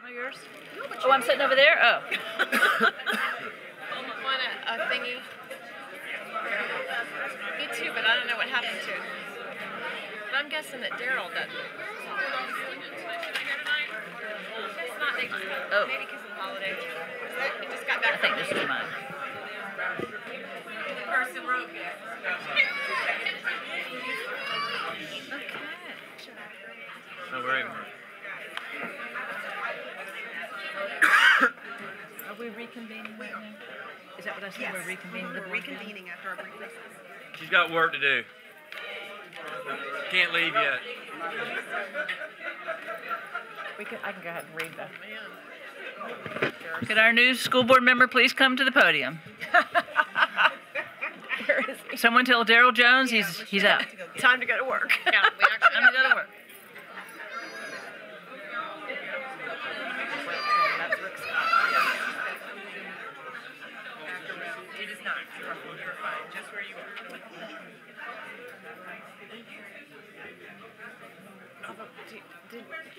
not yours? Oh, I'm sitting over there? Oh. Want a thingy? Me too, but I don't know what happened to it. But I'm guessing that Daryl doesn't. It's not, they just got, maybe because of the holidays. He just got back. I think this is mine. Person wrote it. No worries. Are we reconvening right now? Is that what I said? Yes. We're reconvening? We're reconvening after our brief recess. She's got work to do. Can't leave yet. I can go ahead and read that. Could our new school board member please come to the podium? Where is he? Someone tell Daryl Jones he's out. Time to go to work. Yeah, we actually Time to go to work. It is not. You're fine. Just where you are.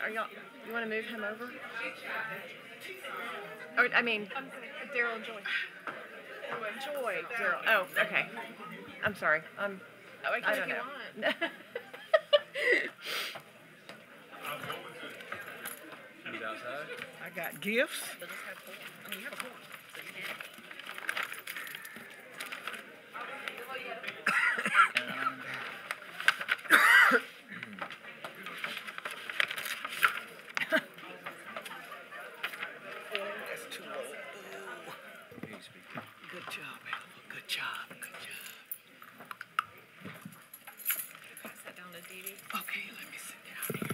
Are y'all? You want to move him over? Or, I mean, Daryl and Joy. Joy, Daryl. Oh, okay. I'm sorry. I don't know. She's outside. I got gifts. That's too low. Good job, Alva. Good job. Good job. Pass that down to Dee Dee. Okay, let me sit down here.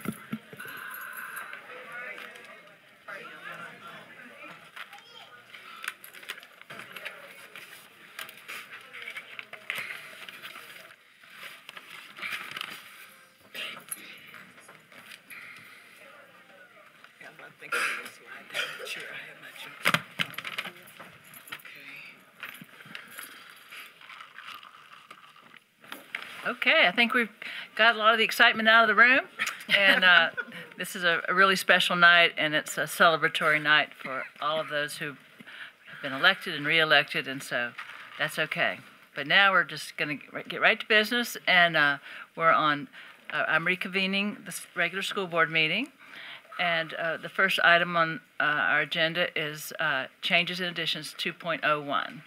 I think I'm gonna slide down the chair. I have my chair. Okay. Okay, I think we've got a lot of the excitement out of the room, and this is a really special night, and it's a celebratory night for all of those who have been elected and re-elected, and so that's okay. But now we're just going to get right to business, and we're on. I'm reconvening the regular school board meeting, and the first item on our agenda is changes and additions 2.01.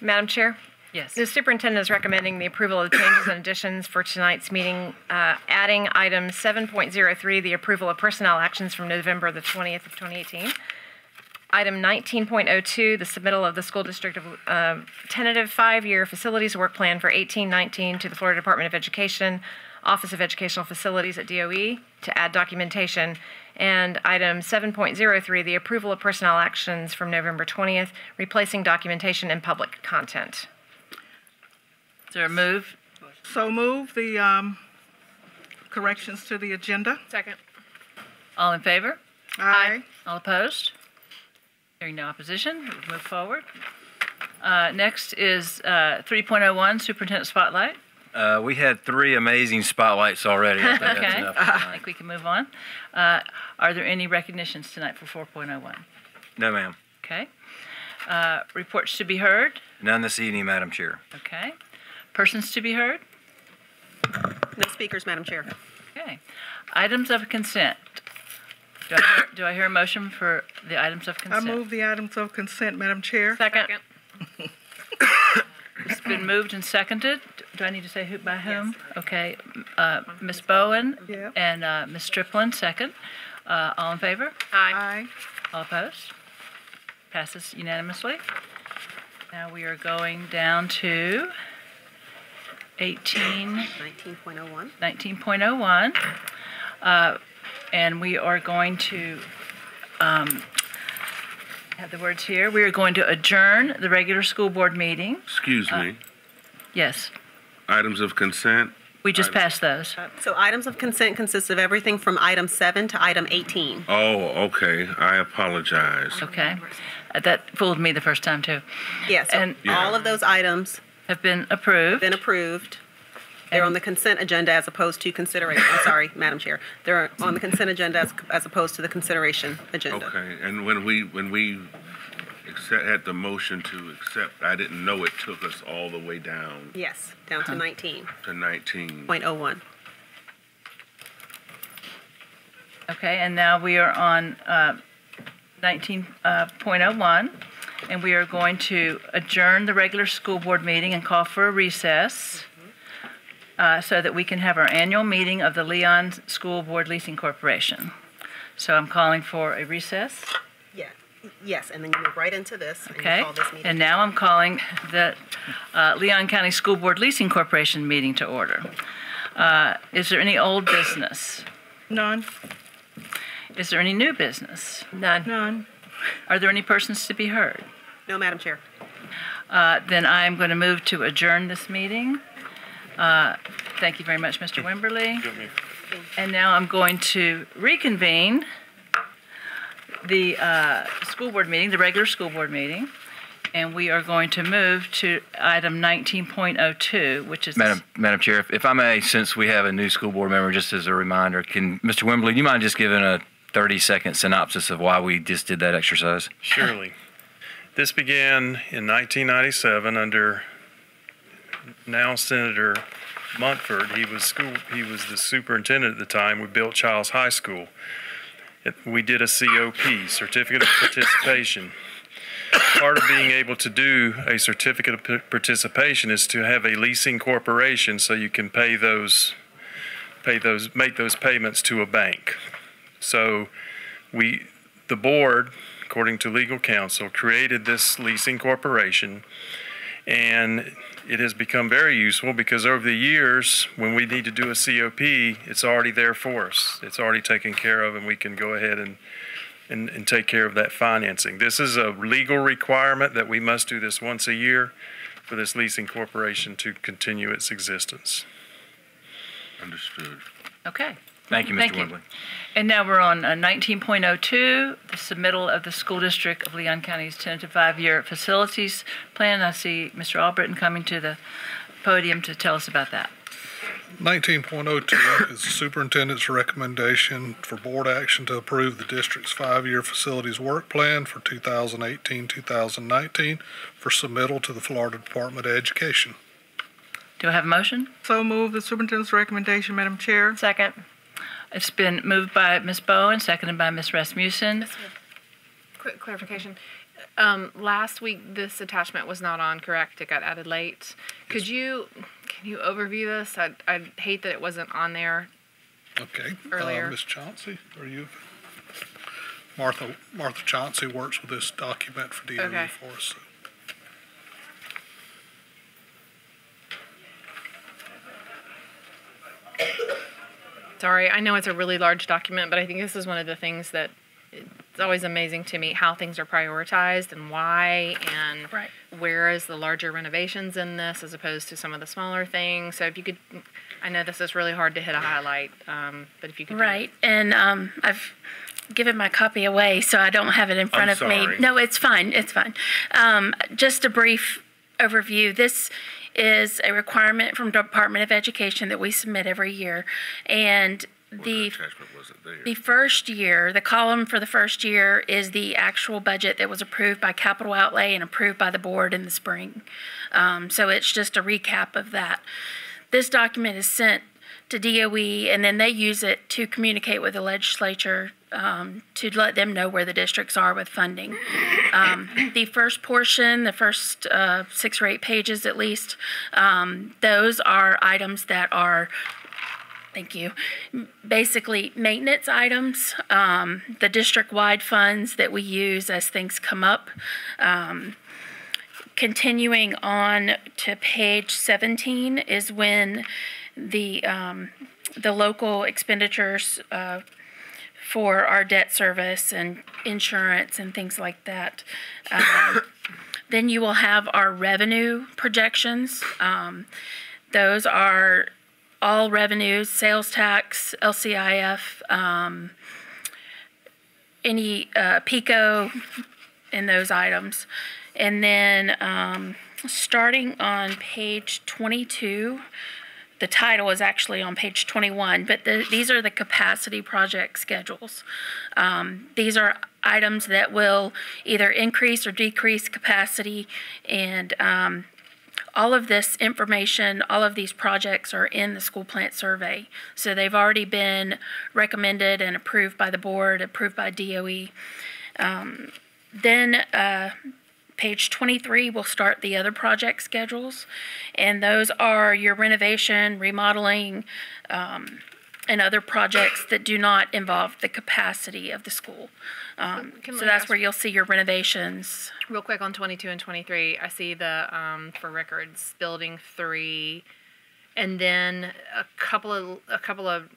Madam Chair? Yes. The superintendent is recommending the approval of the changes and additions for tonight's meeting, adding item 7.03, the approval of personnel actions from November the 20th of 2018. Item 19.02, the submittal of the school district of tentative 5-year facilities work plan for 18-19 to the Florida Department of Education, Office of Educational Facilities at DOE to add documentation. And item 7.03, the approval of personnel actions from November 20th, replacing documentation and public content. Is there a move? So move the corrections to the agenda. Second. All in favor? Aye. All opposed? Hearing no opposition, we'll move forward. Next is 3.01, Superintendent Spotlight. We had 3 amazing spotlights already. I think that's Okay, enough I tonight. think we can move on. Are there any recognitions tonight for 4.01? No, ma'am. Okay. Reports to be heard? None this evening, Madam Chair. Okay. Persons to be heard? No speakers, Madam Chair. Okay. Items of consent. Do I hear a motion for the items of I consent? move the items of consent, Madam Chair. Second. It's been moved and seconded. Do I need to say who by whom? Okay. Ms. Bowen Yeah. and Ms. Striplin, second. All in favor? Aye. All opposed? Passes unanimously. Now we are going down to 19.01. 19.01. And we are going to have the words here. We are going to adjourn the regular school board meeting. Excuse me. Yes, Items of consent. we just passed those. So items of consent consist of everything from item 7 to item 18. Oh, okay. I apologize. Okay. That fooled me the first time, too. Yes, so And- all of those items Have been approved. have been approved. They're on the consent agenda as opposed to consideration. I'm sorry, Madam Chair. They're on the consent agenda as opposed to the consideration agenda. Okay, and when we had the motion to accept, I didn't know it took us all the way down Yes, down to 19. to 19. .01. Okay, and now we are on 19.01, and we are going to adjourn the regular school board meeting and call for a recess so that we can have our annual meeting of the Leon School Board Leasing Corporation. So I'm calling for a recess. Yeah. Yes, and then you move right into this. And Okay, you call this meeting. and now I'm calling the Leon County School Board Leasing Corporation meeting to order. Is there any old business? None. Is there any new business? None. Are there any persons to be heard? No, Madam Chair. Then I'm going to move to adjourn this meeting. Thank you very much, Mr. Wimberly. And now I'm going to reconvene the school board meeting, the regular school board meeting, and we are going to move to item 19.02, which is... Madam Chair, if I may, since we have a new school board member, just as a reminder, can Mr. Wimberly, do you mind just giving a 30-second synopsis of why we just did that exercise? Surely. This began in 1997 under now Senator Montford. He was the superintendent at the time. We built Childs High School. We did a COP, Certificate of Participation. Part of being able to do a certificate of participation is to have a leasing corporation so you can make those payments to a bank. So the board, according to legal counsel, created this leasing corporation, and it has become very useful because over the years, when we need to do a COP, it's already there for us. It's already taken care of, and we can go ahead and take care of that financing. This is a legal requirement that we must do this once a year for this leasing corporation to continue its existence. Understood. Okay. Thank you, Mr. Wimberly. And now we're on 19.02, the submittal of the School District of Leon County's tentative 5-year facilities plan. I see Mr. Albritton coming to the podium to tell us about that. 19.02 is the superintendent's recommendation for board action to approve the district's 5-year facilities work plan for 2018-2019 for submittal to the Florida Department of Education. Do I have a motion? So move the superintendent's recommendation, Madam Chair. Second. It's been moved by Ms. Bowen, seconded by Ms. Rasmussen. Quick clarification. Last week, this attachment was not on, correct? It got added late. Can you overview this? I'd hate that it wasn't on there. Okay. Earlier. Ms. Chauncey, are you? Martha Chauncey works with this document for DOE Okay. for us. So. Sorry, I know it's a really large document, but I think this is one of the things that it's always amazing to me how things are prioritized and why, and where is the larger renovations in this as opposed to some of the smaller things. So if you could, I know this is really hard to hit a highlight, but if you could. Right, and I've given my copy away, so I don't have it in front of me. No, it's fine, it's fine. Just a brief overview. This is a requirement from the Department of Education that we submit every year. And the first year, the column for the first year is the actual budget that was approved by capital outlay and approved by the board in the spring. So it's just a recap of that. This document is sent to DOE, and then they use it to communicate with the legislature to let them know where the districts are with funding. The first portion, the first 6 or 8 pages at least, those are items that are, thank you, basically maintenance items, the district-wide funds that we use as things come up. Continuing on to page 17 is when the local expenditures for our debt service and insurance and things like that. Then you will have our revenue projections. Those are all revenues, sales tax, LCIF, any PICO in those items. And then starting on page 22, the title is actually on page 21, but these are the capacity project schedules. These are items that will either increase or decrease capacity, and all of this information, all of these projects are in the school plant survey. So they've already been recommended and approved by the board, approved by DOE. Then page 23 will start the other project schedules, and those are your renovation, remodeling, and other projects that do not involve the capacity of the school. So that's where you'll see your renovations. Real quick on 22 and 23, I see the for records building 3, and then a couple of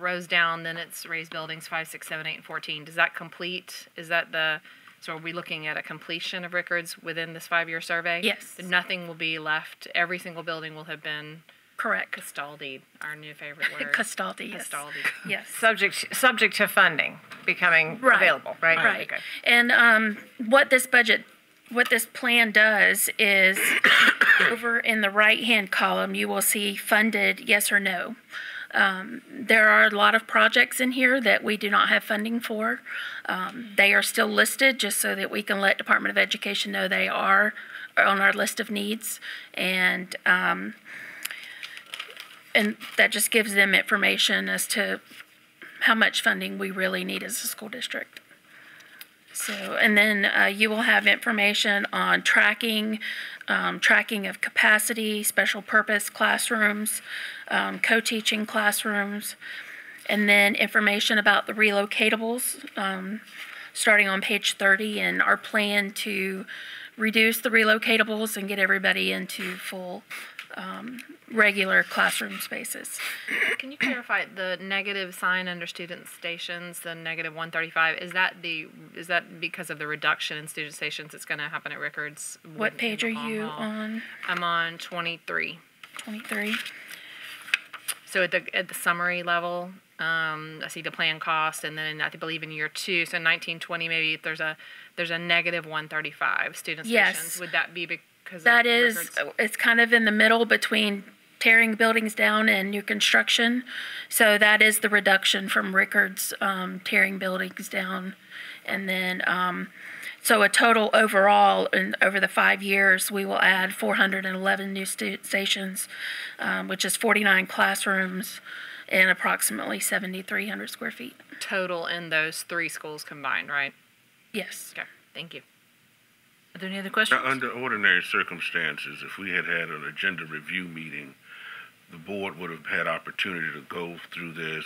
rows down. Then it's raised buildings 5, 6, 7, 8, and 14. Does that complete? Is that the? So are we looking at a completion of records within this 5-year survey? Yes. So nothing will be left. Every single building will have been. Correct. Custodied, our new favorite word. Custodied, yes. Custodied. Yes. Subject to funding becoming available, right? Right. Okay. And what this plan does is over in the right-hand column, you will see funded yes or no. There are a lot of projects in here that we do not have funding for. They are still listed just so that we can let Department of Education know they are on our list of needs. And that just gives them information as to how much funding we really need as a school district. So, and then you will have information on tracking of capacity, special purpose classrooms, co-teaching classrooms, and then information about the relocatables, starting on page 30, and our plan to reduce the relocatables and get everybody into full regular classroom spaces. Can you clarify the negative sign under student stations, the negative 135? Is that because of the reduction in student stations that's going to happen at records? What page are you on? I'm on 23. 23. So at the summary level, I see the plan cost, and then I believe in year 2, so 1920 maybe there's a negative 135 student yes. stations. Would that be because that of is records? It's kind of in the middle between tearing buildings down and new construction. So that is the reduction from records, tearing buildings down, and then so a total overall over the 5 years we will add 411 new stations, which is 49 classrooms and approximately 7,300 square feet. Total in those 3 schools combined, right? Yes. Okay, thank you. Are there any other questions? Now, under ordinary circumstances, if we had an agenda review meeting, the board would have had opportunity to go through this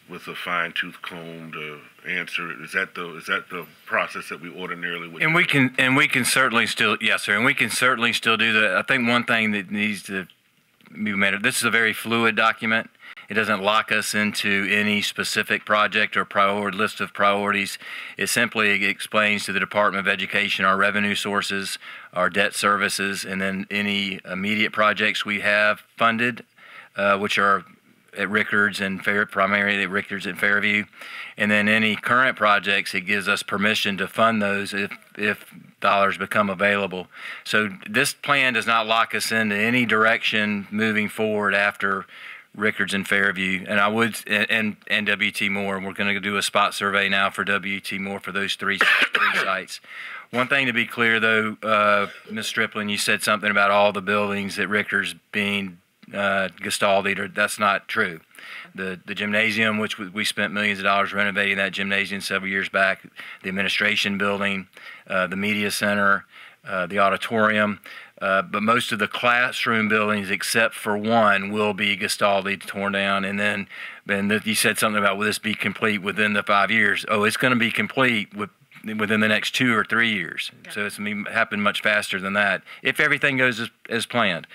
with a fine-tooth comb to answer it. Is that the process that we ordinarily would? And we can certainly still, yes, sir. And we can certainly still do that. I think one thing that needs to be made. This is a very fluid document. It doesn't lock us into any specific project or list of priorities. It simply explains to the Department of Education our revenue sources, our debt services, and then any immediate projects we have funded, which are at Rickards and primarily at Rickards and Fairview. And then any current projects, it gives us permission to fund those if dollars become available. So this plan does not lock us into any direction moving forward after Rickards and Fairview, and I would and W.T. Moore. We're going to do a spot survey now for W.T. Moore for those three sites. One thing to be clear, though, Ms. Stripling, you said something about all the buildings at Rickards being gestalted. That's not true. The gymnasium, which we spent millions of dollars renovating that gymnasium several years back, the administration building, the media center, the auditorium. But most of the classroom buildings, except for one, will be gestalted, torn down. And then you said something about, will this be complete within the 5 years? Oh, it's going to be complete within the next 2 or 3 years. Okay. So it's going to happen much faster than that, if everything goes as planned.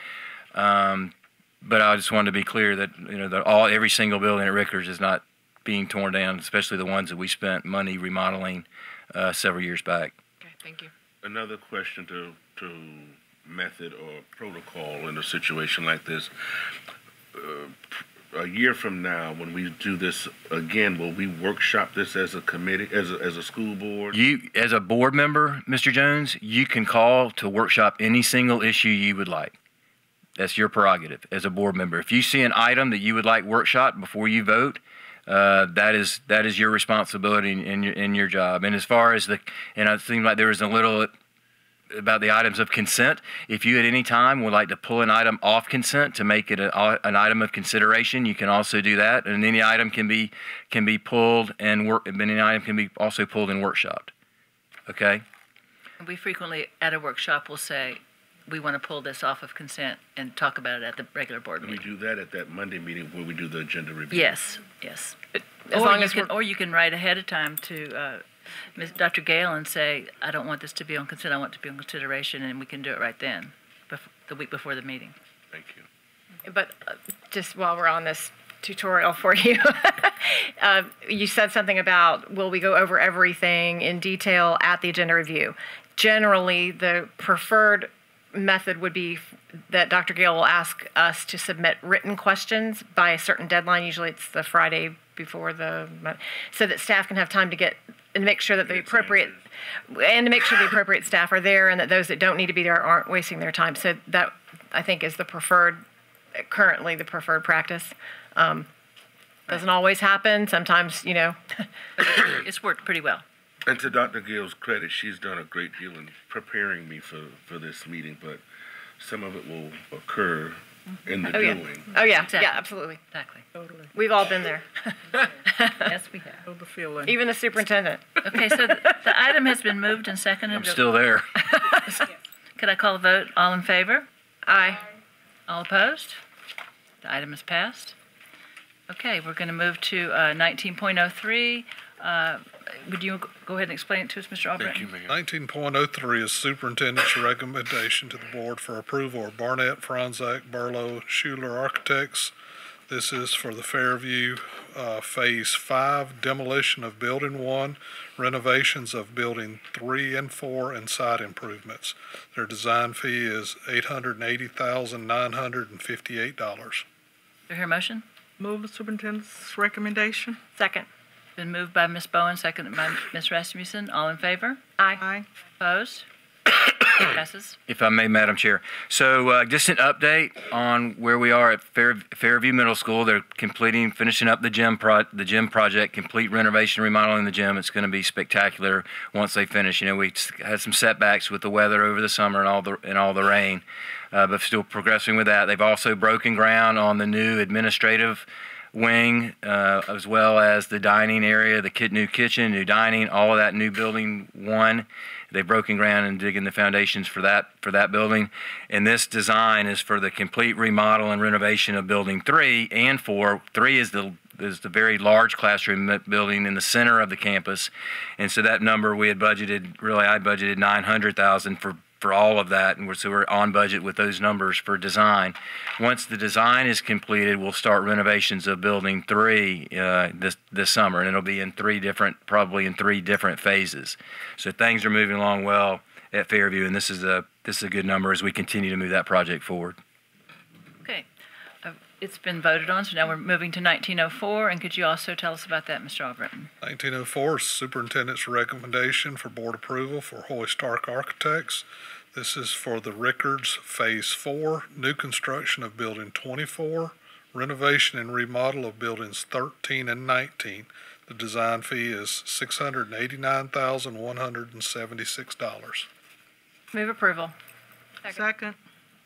But I just wanted to be clear that every single building at Rickards is not being torn down, especially the ones that we spent money remodeling several years back. Okay, thank you. Another question to method or protocol in a situation like this. A year from now, when we do this again, will we workshop this as a committee, as a school board? You, as a board member, Mr. Jones, you can call to workshop any single issue you would like. That's your prerogative as a board member. If you see an item that you would like workshop before you vote, that is your responsibility in your job. And as far as and it seemed like there was a little about the items of consent. If you at any time would like to pull an item off consent to make it an item of consideration, you can also do that. And any item can be pulled and any item can be also pulled and workshopped. Okay. We frequently at a workshop will say, we want to pull this off of consent and talk about it at the regular board meeting. We do that at that Monday meeting where we do the agenda review. Yes, yes. Or you can write ahead of time to Dr. Gale and say, I don't want this to be on consent, I want it to be on consideration, and we can do it right then, the week before the meeting. Thank you. But just while we're on this tutorial for you, you said something about, will we go over everything in detail at the agenda review? Generally, the preferred method would be that Dr. Gale will ask us to submit written questions by a certain deadline. Usually it's the Friday before so that staff can have time to get and make sure that the appropriate staff are there and that those that don't need to be there aren't wasting their time. So that, I think, is currently the preferred practice. Doesn't always happen. Sometimes, It's worked pretty well. And to Dr. Gale's credit, she's done a great deal in preparing me for this meeting, but some of it will occur in the doing. Oh, yeah. Exactly. Yeah, absolutely. Exactly. Totally. We've all been there. Yes, we have. Know the feeling. Even the superintendent. Okay, so the item has been moved and seconded. I'm still there. Could I call a vote? All in favor? Aye. All opposed? The item is passed. Okay, we're going to move to 19.03. Would you go ahead and explain it to us, Mr. Albrecht? Thank you, Mayor. 19.03 is superintendent's recommendation to the board for approval of Barnett, Franzak, Burlow, Schuler Architects. This is for the Fairview Phase 5 demolition of Building 1, renovations of Building 3 and 4, and site improvements. Their design fee is $880,958. Do you hear a motion? Move the superintendent's recommendation. Second. Been moved by Ms. Bowen, seconded by Ms. Rasmussen. All in favor? Aye. Opposed? Passes. If I may, Madam Chair. So just an update on where we are at Fairview Middle School. They're finishing up the gym project, complete renovation, remodeling the gym. It's going to be spectacular once they finish. We had some setbacks with the weather over the summer and all the rain, but still progressing with that. They've also broken ground on the new administrative wing, as well as the dining area, the new kitchen, new dining, all of that new building 1. They've broken ground and digging the foundations for that building. And this design is for the complete remodel and renovation of building 3 and 4. 3 is the very large classroom building in the center of the campus. And so that number I budgeted $900,000 for all of that, and so we're on budget with those numbers for design. Once the design is completed, we'll start renovations of Building 3 this summer, and it'll be probably in three different phases. So things are moving along well at Fairview, and this is a good number as we continue to move that project forward. Okay. It's been voted on, so now we're moving to 1904, and could you also tell us about that, Mr. Albrecht? 1904 is superintendent's recommendation for board approval for Hoy Stark Architects. This is for the Rickards Phase 4, new construction of Building 24, renovation and remodel of Buildings 13 and 19. The design fee is $689,176. Move approval. Second.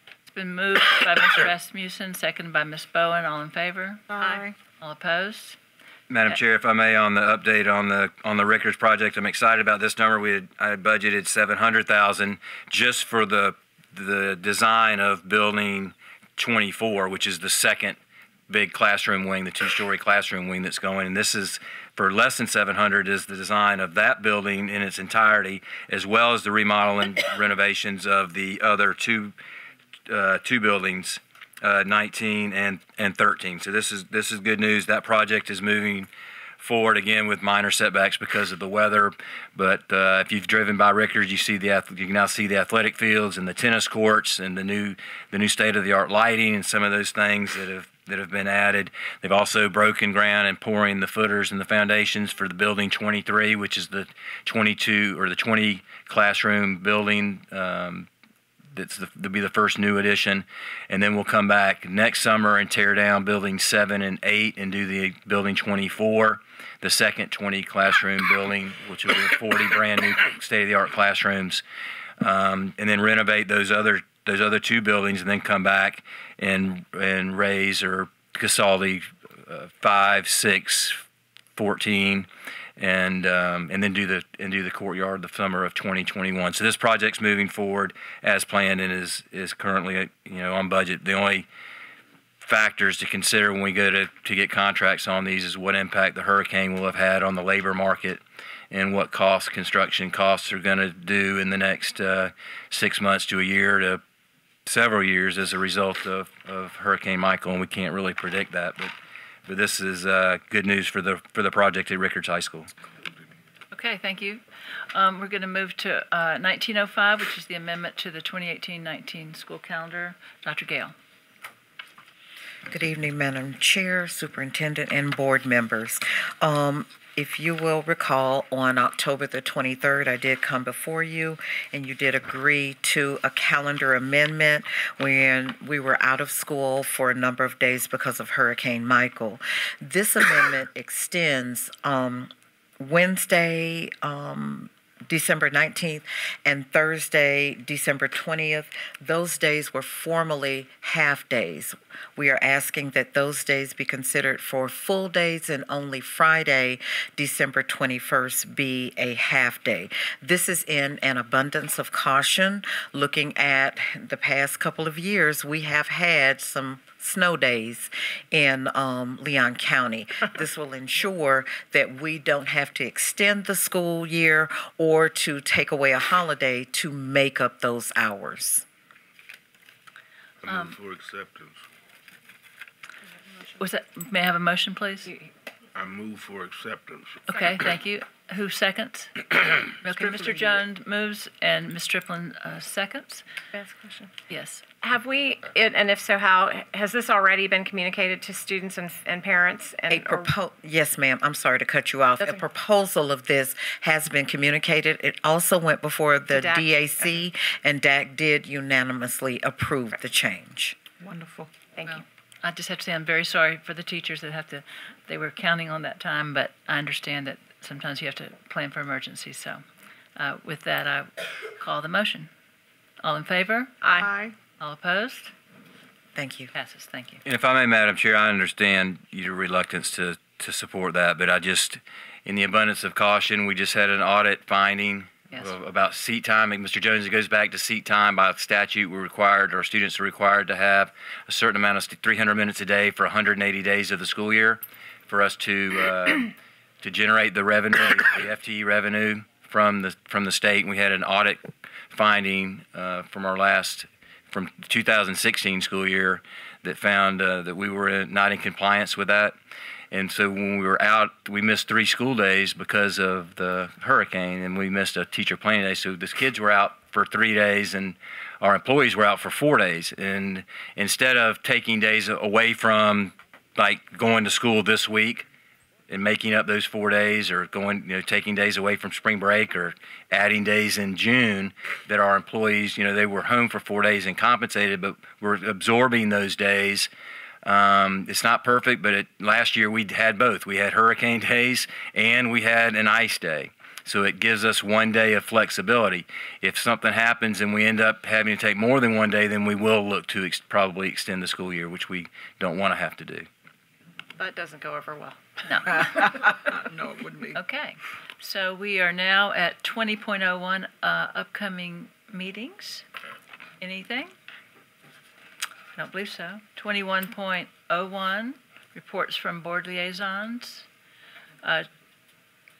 It's been moved by Ms. Rasmussen, seconded by Ms. Bowen. All in favor? Aye. All opposed? Madam Chair, if I may, on the update on the Rickards project, I'm excited about this number. I had budgeted $700,000 just for the design of Building 24, which is the second big classroom wing, the 2-story classroom wing that's going. And this is for less than $700,000 is the design of that building in its entirety, as well as the remodel and renovations of the other two buildings. 19 and 13. So this is good news. That project is moving forward again with minor setbacks because of the weather. But if you've driven by Rickards, you can now see the athletic fields and the tennis courts and the new state-of-the-art lighting and some of those things that have been added. They've also broken ground and pouring the footers and the foundations for the Building 23, which is the 20 classroom building. that'll be the first new addition, and then we'll come back next summer and tear down building 7 and 8 and do the building 24, the second 20 classroom building, which will be 40 brand new state-of-the-art classrooms, and then renovate those other 2 buildings, and then come back and raise or consolidate 5, 6, 14. And then do the courtyard the summer of 2021. So this project's moving forward as planned and is currently on budget. The only factors to consider when we go to get contracts on these is what impact the hurricane will have had on the labor market and what construction costs are going to do in the next 6 months to a year to several years as a result of Hurricane Michael, and we can't really predict that, but this is good news for the project at Rickards High School. Okay, thank you. We're going to move to 1905, which is the amendment to the 2018-19 school calendar. Dr. Gale. Good evening, Madam Chair, Superintendent, and board members. If you will recall, on October the 23rd, I did come before you, and you did agree to a calendar amendment when we were out of school for a number of days because of Hurricane Michael. This amendment extends Wednesday, December 19th, and Thursday, December 20th. Those days were formerly half days. We are asking that those days be considered for full days and only Friday, December 21st, be a half day. This is in an abundance of caution. Looking at the past couple of years, we have had some snow days in Leon County. This will ensure that we don't have to extend the school year or to take away a holiday to make up those hours. I move for acceptance. May I have a motion, please? I move for acceptance. Okay, thank you. Who seconds? Okay, Mr. Jones moves and Ms. Striplin seconds. Can I ask a question? Yes. Have we, and if so, how, has this already been communicated to students and parents? Yes, ma'am. I'm sorry to cut you off. A proposal of this has been communicated. It also went before the DAC, and DAC did unanimously approve the change. Wonderful. Thank you. I just have to say I'm very sorry for the teachers that they were counting on that time, but I understand that sometimes you have to plan for emergencies. So with that, I call the motion. All in favor? Aye. All opposed? Thank you. Passes. Thank you. And if I may, Madam Chair, I understand your reluctance to support that, but in the abundance of caution, we just had an audit finding about seat time. And Mr. Jones, it goes back to seat time. By statute, our students are required to have a certain amount of 300 minutes a day for 180 days of the school year for us to generate the revenue, the FTE revenue from the state. And we had an audit finding from 2016 school year that found that we were not in compliance with that. And so when we were out, we missed 3 school days because of the hurricane, and we missed a teacher planning day. So the kids were out for 3 days, and our employees were out for 4 days. And instead of taking days away from, like, going to school this week and making up those 4 days, or taking days away from spring break, or adding days in June, that our employees, they were home for 4 days and compensated, but we're absorbing those days. It's not perfect, but last year we had both. We had hurricane days and we had an ice day. So it gives us 1 day of flexibility. If something happens and we end up having to take more than 1 day, then we will look to probably extend the school year, which we don't want to have to do. That doesn't go over well. No. No, it wouldn't be. Okay. So we are now at 20.01 upcoming meetings. Anything? I don't believe so. 21.01, reports from board liaisons.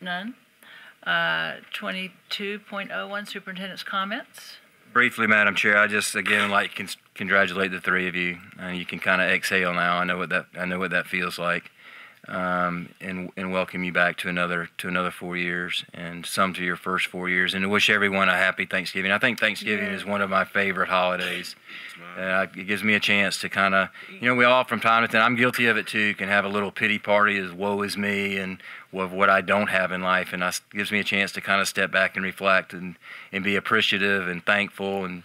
None. 22.01, superintendent's comments. Briefly, Madam Chair, I just again like to congratulate the 3 of you. You can kind of exhale now. I know what that feels like, and welcome you back to another 4 years, and some to your first 4 years, and to wish everyone a happy Thanksgiving. I think Thanksgiving is one of my favorite holidays. It gives me a chance to kind of, we all from time to time, I'm guilty of it too, can have a little pity party as woe is me and of what I don't have in life, and it gives me a chance to kind of step back and reflect and be appreciative and thankful. And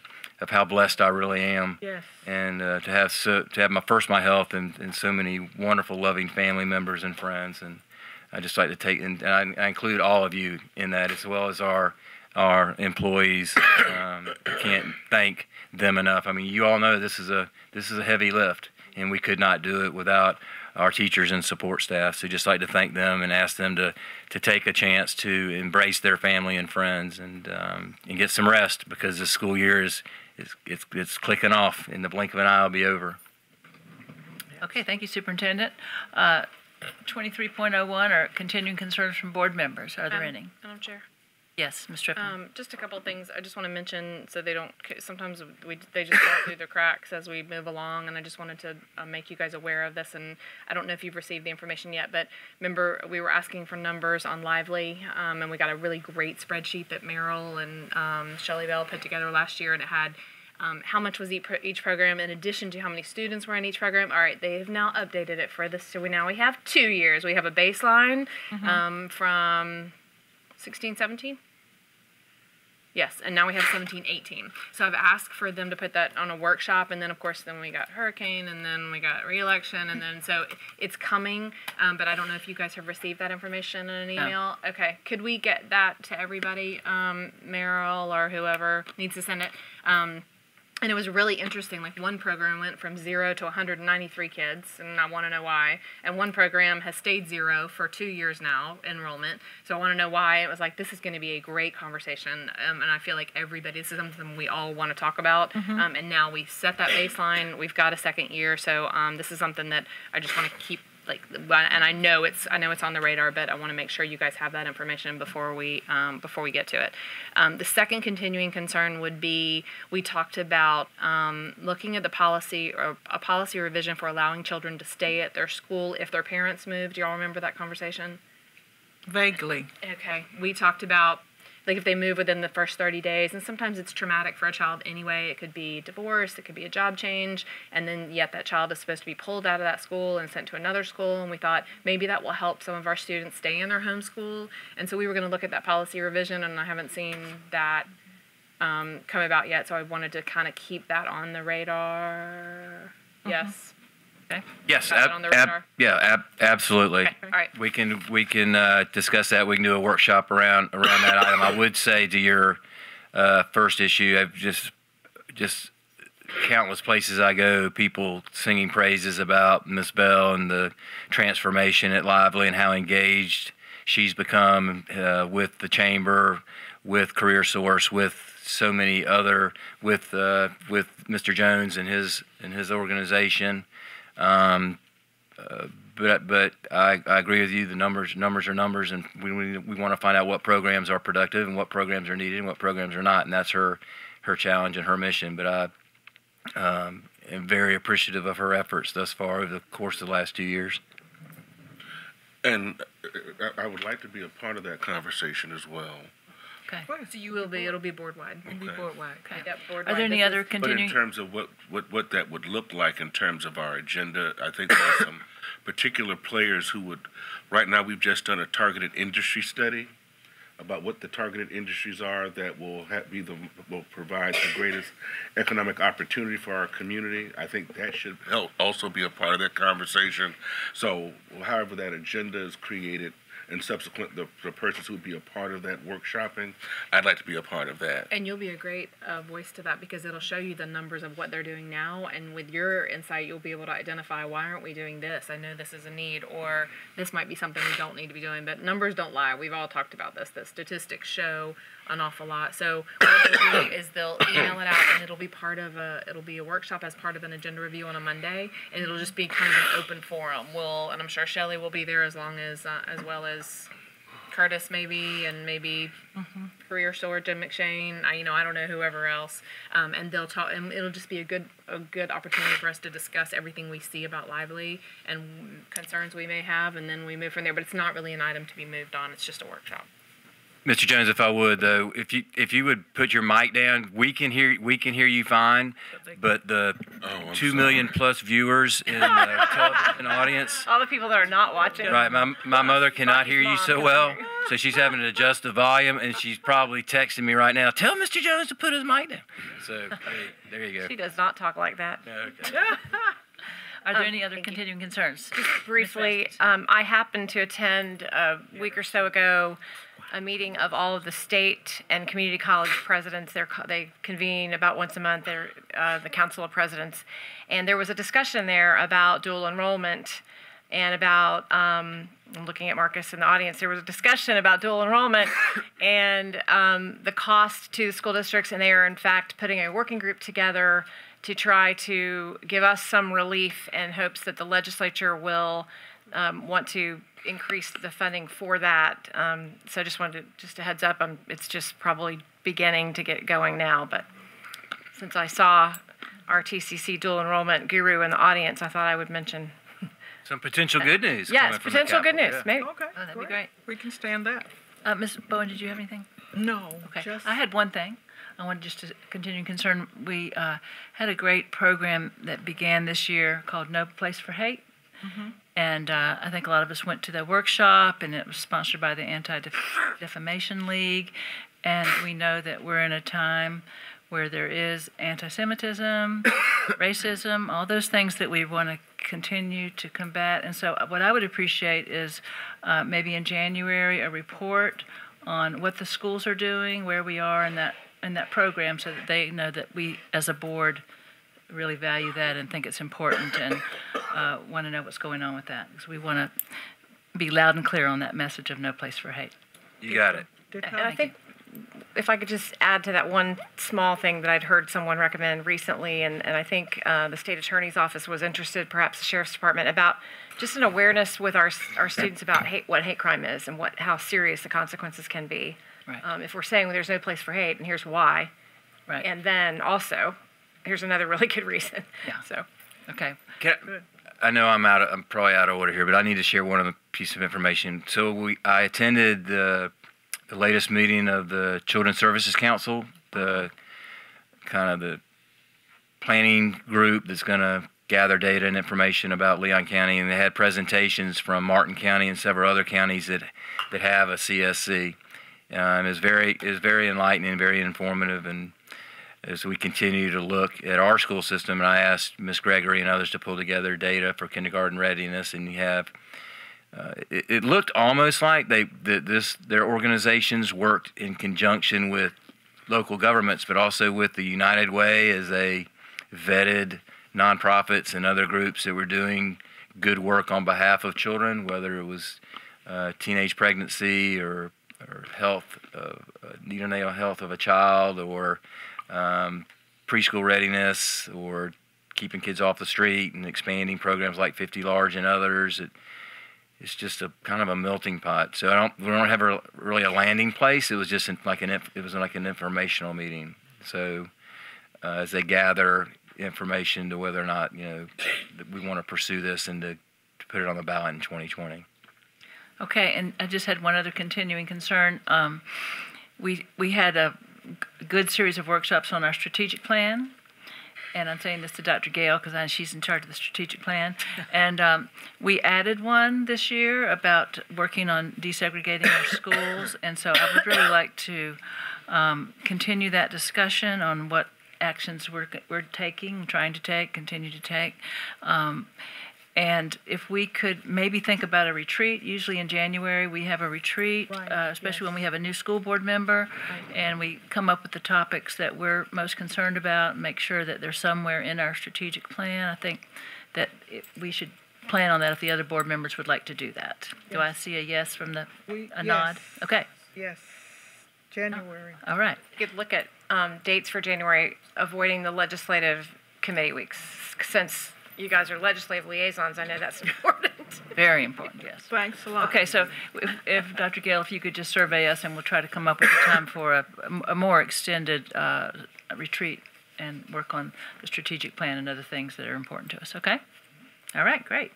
how blessed I really am. Yes. And to have my health and so many wonderful, loving family members and friends. And I just like to take, and I include all of you in that, as well as our employees. I can't thank them enough. I mean, you all know this is a heavy lift, and we could not do it without our teachers and support staff. So just like to thank them and ask them to take a chance to embrace their family and friends and get some rest, because the school year is clicking off. In the blink of an eye, it'll be over. Okay, thank you, Superintendent. 23.01 are continuing concerns from board members. Are there any? Madam Chair. Yes, Ms. Trippin. Just a couple of things I just want to mention, so they don't. Sometimes they just fall through the cracks as we move along, and I just wanted to make you guys aware of this. And I don't know if you've received the information yet, but remember we were asking for numbers on Lively, and we got a really great spreadsheet that Merrill and Shelley Bell put together last year, and it had how much was each program in addition to how many students were in each program. All right, they have now updated it for this, so we have 2 years. We have a baseline from 16-17. Yes, and now we have 17-18. So I've asked for them to put that on a workshop, and then of course then we got hurricane, and then we got re-election, and then so it's coming, but I don't know if you guys have received that information in an email. No. Okay, could we get that to everybody, Meryl or whoever needs to send it? And it was really interesting. Like, one program went from 0 to 193 kids, and I want to know why. And one program has stayed 0 for 2 years now, enrollment. So I want to know why. It was like, this is going to be a great conversation, and I feel like this is something we all want to talk about. And now we set that baseline. We've got a second year, so this is something that I just want to keep. And I know it's on the radar, but I want to make sure you guys have that information before we get to it. The second continuing concern would be, we talked about looking at the policy, or a policy revision for allowing children to stay at their school if their parents moved. Do y'all remember that conversation? Vaguely. Okay. We talked about, like, if they move within the first 30 days, and sometimes it's traumatic for a child anyway. It could be divorce, it could be a job change, and then yet that child is supposed to be pulled out of that school and sent to another school, and we thought maybe that will help some of our students stay in their home school. And so we were going to look at that policy revision, and I haven't seen that come about yet, so I wanted to kind of keep that on the radar. Yes. Okay. Yes, absolutely. Okay. All right. We can discuss that. We can do a workshop around that item. I would say to your first issue, I've just countless places I go, people singing praises about Miss Bell and the transformation at Lively and how engaged she's become with the chamber, with Career Source, with so many other, with Mr. Jones and his organization. But I agree with you. The numbers are numbers, and we want to find out what programs are productive and what programs are needed and what programs are not, and that's her challenge and her mission. But I am very appreciative of her efforts thus far over the course of the last 2 years. And I would like to be a part of that conversation as well. Okay. So you will be. It'll be board wide. Okay. It'll be board wide. Okay. Yep. Board Are there any other continuing? But in terms of what that would look like in terms of our agenda, I think there are some particular players who would. Right now, we've just done a targeted industry study about what the targeted industries are that will will provide the greatest economic opportunity for our community. I think that should also be a part of that conversation. So, however that agenda is created, and subsequent the persons who would be a part of that workshopping, I'd like to be a part of that. And you'll be a great voice to that, because it'll show you the numbers of what they're doing now, and with your insight, you'll be able to identify, why aren't we doing this? I know this is a need, or this might be something we don't need to be doing, but numbers don't lie. We've all talked about this. The statistics show an awful lot. So what they'll do is they'll email it out, and it'll be a workshop as part of an agenda review on a Monday, and it'll just be kind of an open forum. And I'm sure Shelley will be there as well as Curtis maybe, and maybe Career Source, Jim McShane. I don't know, whoever else, and they'll talk, and it'll just be a good opportunity for us to discuss everything we see about Lively and concerns we may have, and then we move from there. But it's not really an item to be moved on. It's just a workshop. Mr. Jones, if I would though, if you would put your mic down, we can hear you fine, but the 2 million plus viewers in the television audience. All the people that are not watching. Right, my mother cannot hear you so well, so she's having to adjust the volume, and she's probably texting me right now. Tell Mr. Jones to put his mic down. So there you go. She does not talk like that. Okay. Are there any other continuing concerns? Just briefly, I happened to attend a week or so ago a meeting of all of the state and community college presidents. They convene about once a month. They're the Council of Presidents. And there was a discussion there about dual enrollment and about, I'm looking at Marcus in the audience, there was a discussion about dual enrollment and the cost to the school districts. And they are, in fact, putting a working group together to try to give us some relief in hopes that the legislature will want to increase the funding for that. So I just wanted to, just a heads up, it's just probably beginning to get going now, but since I saw our TCC dual enrollment guru in the audience, I thought I would mention. Some potential good news. Yes, potential good news, maybe. Okay, Oh, that'd be great. We can stand that. Ms. Bowen, did you have anything? No. Okay. I had one thing. I wanted just to continue concern. We had a great program that began this year called No Place for Hate. And I think a lot of us went to the workshop, and it was sponsored by the Anti-Defamation League. And we know that we're in a time where there is anti-Semitism, racism, all those things that we want to continue to combat. And so what I would appreciate is maybe in January a report on what the schools are doing, where we are in that program, so that they know that we as a board really value that and think it's important and want to know what's going on with that. Because we want to be loud and clear on that message of no place for hate. You got it. And I think if I could just add to that one small thing that I'd heard someone recommend recently, and I think the state attorney's office was interested, perhaps the sheriff's department, about just an awareness with our students about what hate crime is and how serious the consequences can be. Right. If we're saying there's no place for hate, and here's why. Right. And then also, here's another really good reason. Yeah. So. Okay. I know I'm probably out of order here, but I need to share one other piece of information. So I attended the latest meeting of the Children's Services Council, the planning group that's going to gather data and information about Leon County, and they had presentations from Martin County and several other counties that have a CSC. It was very enlightening, very informative, and as we continue to look at our school system, and I asked Ms. Gregory and others to pull together data for kindergarten readiness, and you have, it looked almost like their organizations worked in conjunction with local governments, but also with the United Way as they vetted nonprofits and other groups that were doing good work on behalf of children, whether it was teenage pregnancy or health, neonatal health of a child, or preschool readiness, or keeping kids off the street, and expanding programs like 50 Large and others. It's just a kind of a melting pot. So we don't have really a landing place. It was just like an informational meeting. So as they gather information to whether or not that we want to pursue this and to put it on the ballot in 2020. Okay, and I just had one other continuing concern. We had a good series of workshops on our strategic plan, and I'm saying this to Dr. Gale because she's in charge of the strategic plan. And we added one this year about working on desegregating our schools, and so I would really like to continue that discussion on what actions we're taking, trying to take, continue to take. And if we could maybe think about a retreat. Usually in January we have a retreat, especially when we have a new school board member, and we come up with the topics that we're most concerned about and make sure that they're somewhere in our strategic plan. I think that we should plan on that if the other board members would like to do that. Yes. Do I see a yes from a nod? Okay. Yes, January. All right. You could look at dates for January, avoiding the legislative committee weeks, since you guys are legislative liaisons. I know that's important. Very important, yes. Thanks a lot. Okay, so if Dr. Gale, if you could just survey us, and we'll try to come up with a time for a more extended retreat and work on the strategic plan and other things that are important to us, okay? All right, great.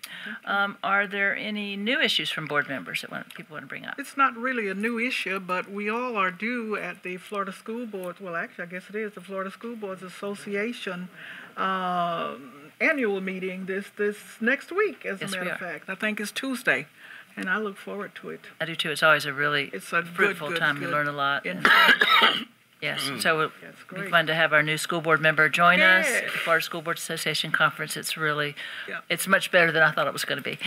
Are there any new issues from board members that people want to bring up? It's not really a new issue, but we all are due at the Florida School Boards, well, actually, I guess it is the Florida School Boards Association annual meeting this next week, as a matter of fact. I think it's Tuesday, and I look forward to it. I do too. It's always a really fruitful time. You learn a lot. Yes, so it'll be fun to have our new school board member join us at the Florida School Board Association conference. It's really, it's much better than I thought it was going to be.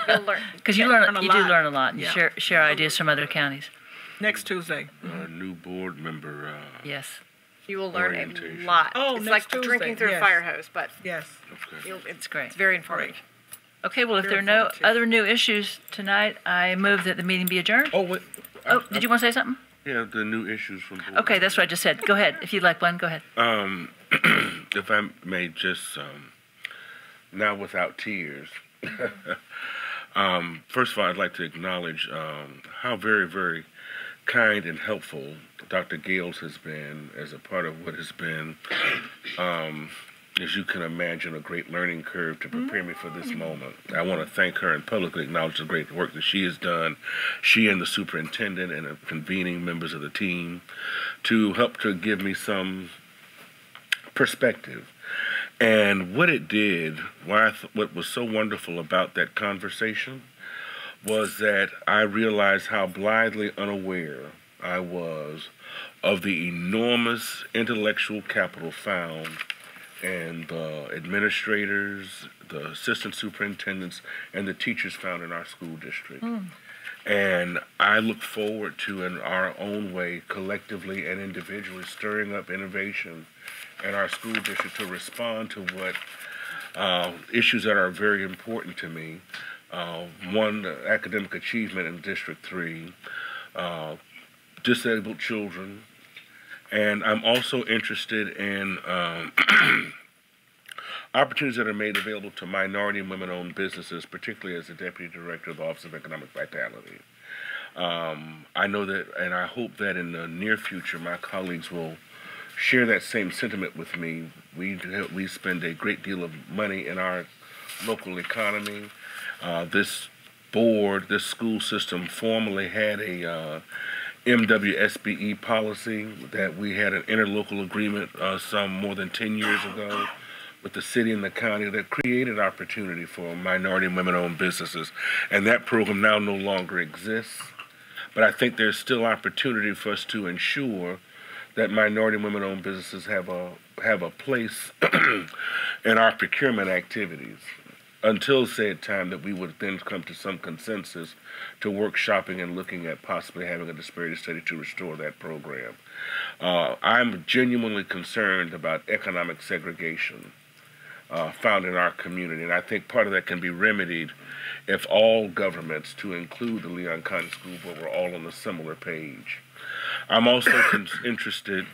You'll learn. Because you do learn a lot, and you share ideas from other counties. Next Tuesday. New board member. Yes. You will learn a lot. Oh, it's next like Tuesday. drinking through a fire hose, but It's great. It's very informative. Okay, well, if there are no other new issues tonight, I move that the meeting be adjourned. Oh, wait. Did you want to say something? Yeah, the new issues from board. Okay, that's what I just said. Go ahead. If you'd like one, go ahead. If I may just, now without tears, first of all, I'd like to acknowledge how very, very kind and helpful Dr. Gales has been as a part of what has been, as you can imagine, a great learning curve to prepare me for this moment. I want to thank her and publicly acknowledge the great work that she has done, she and the superintendent and the convening members of the team, to help to give me some perspective. And what it did, what was so wonderful about that conversation, was that I realized how blithely unaware I was of the enormous intellectual capital found and the administrators, the assistant superintendents, and the teachers found in our school district. And I look forward to, in our own way, collectively and individually, stirring up innovation in our school district to respond to what issues that are very important to me. One, academic achievement in District 3, disabled children, and I'm also interested in opportunities that are made available to minority and women-owned businesses, particularly as the Deputy Director of the Office of Economic Vitality. I know that, and I hope that in the near future, my colleagues will share that same sentiment with me. We spend a great deal of money in our local economy. This board, this school system formerly had a MWSBE policy that we had an interlocal agreement some more than 10 years ago with the city and the county that created opportunity for minority and women-owned businesses. And that program now no longer exists. But I think there's still opportunity for us to ensure that minority and women-owned businesses have a place in our procurement activities, until said time that we would then come to some consensus to workshopping and looking at possibly having a disparity study to restore that program. I'm genuinely concerned about economic segregation found in our community, and I think part of that can be remedied if all governments, to include the Leon County School Board, were all on a similar page. I'm also interested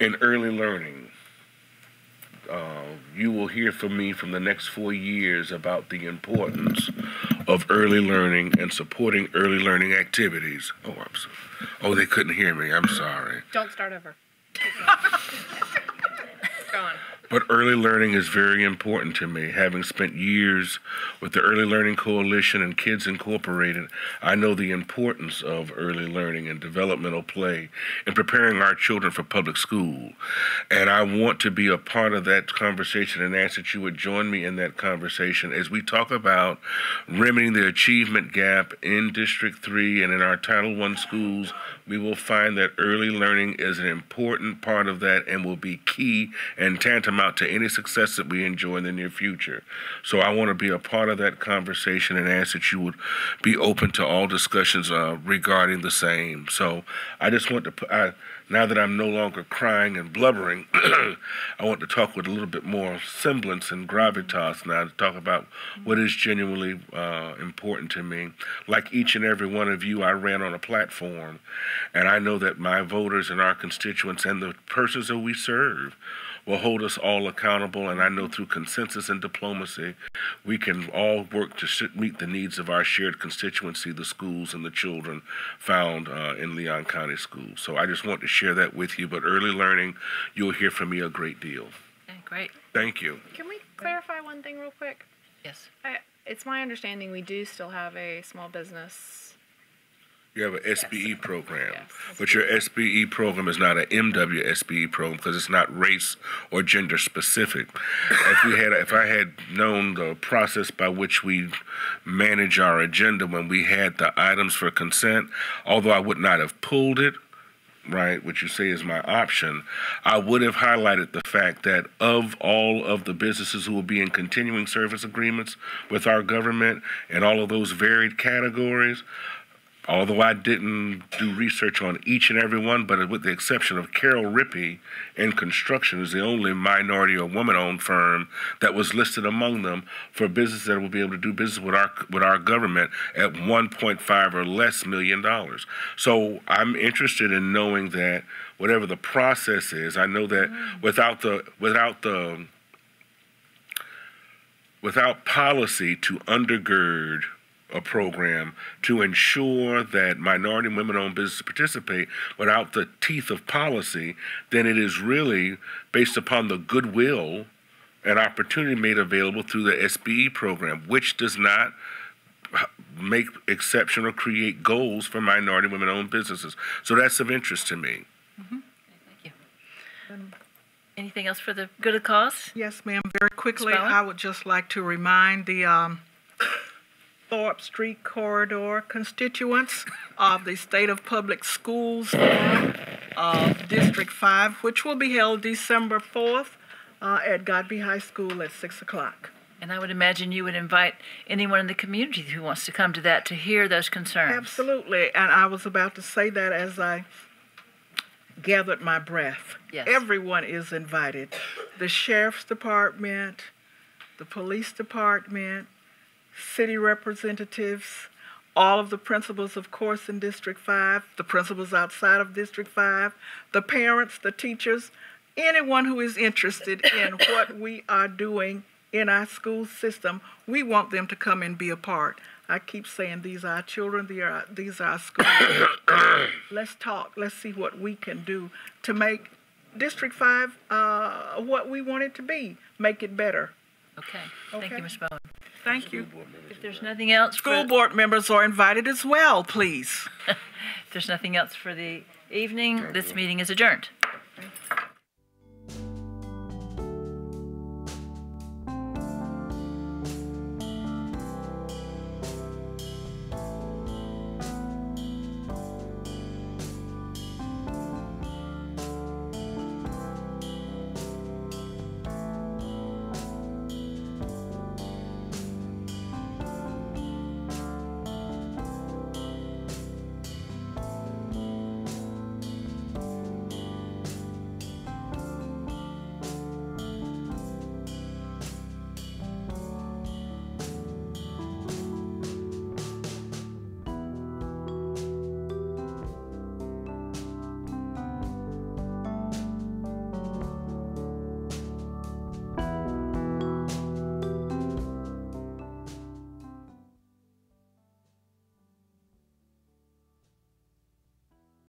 in early learning. You will hear from me from the next 4 years about the importance of early learning and supporting early learning activities. Oh, they couldn't hear me. I'm sorry. Don't start over. Go on. But early learning is very important to me. Having spent years with the Early Learning Coalition and Kids Incorporated, I know the importance of early learning and developmental play in preparing our children for public school. And I want to be a part of that conversation and ask that you would join me in that conversation as we talk about remedying the achievement gap in District 3 and in our Title I schools. We will find that early learning is an important part of that and will be key and tantamount to any success that we enjoy in the near future. So I want to be a part of that conversation and ask that you would be open to all discussions regarding the same. So I just want to, now that I'm no longer crying and blubbering, I want to talk with a little bit more semblance and gravitas now to talk about what is genuinely important to me. Like each and every one of you, I ran on a platform, and I know that my voters and our constituents and the persons that we serve will hold us all accountable, and I know through consensus and diplomacy, we can all work to meet the needs of our shared constituency, the schools and the children found in Leon County Schools. So I just want to share that with you, but early learning, you'll hear from me a great deal. Okay, Great. Thank you. Can we clarify one thing real quick? Yes. It's my understanding we do still have a small business. You have an SBE program, Yes. but your SBE program is not an MWSBE program because it's not race or gender specific. If I had known the process by which we manage our agenda when we had the items for consent, although I would not have pulled it, right, which you say is my option, I would have highlighted the fact that of all of the businesses who will be in continuing service agreements with our government and all of those varied categories, although I didn't do research on each and every one, but with the exception of Carol Rippey in construction is the only minority or woman-owned firm that was listed among them for businesses that will be able to do business with our government at $1.5 or less million. So I'm interested in knowing that whatever the process is, I know that without policy to undergird a program to ensure that minority and women-owned businesses participate without the teeth of policy, then it is really based upon the goodwill and opportunity made available through the SBE program, which does not make exception or create goals for minority and women-owned businesses. So that's of interest to me. Mm-hmm. Thank you. Anything else for the good of cause? Yes, ma'am. Very quickly, I would just like to remind the Thorpe Street Corridor constituents of the State of Public Schools Forum of District 5, which will be held December 4th at Godby High School at 6 o'clock. And I would imagine you would invite anyone in the community who wants to come to that to hear those concerns. Absolutely. And I was about to say that as I gathered my breath. Yes. Everyone is invited. The Sheriff's Department, the Police Department, city representatives, all of the principals, of course, in District 5, the principals outside of District 5, the parents, the teachers, anyone who is interested in what we are doing in our school system, we want them to come and be a part. I keep saying these are our children, these are our schools. Let's talk. Let's see what we can do to make District 5 what we want it to be, make it better. Okay. Thank you, Ms. Bowen. Thank you. If there's nothing else, school board members are invited as well, please. If there's nothing else for the evening, this meeting is adjourned.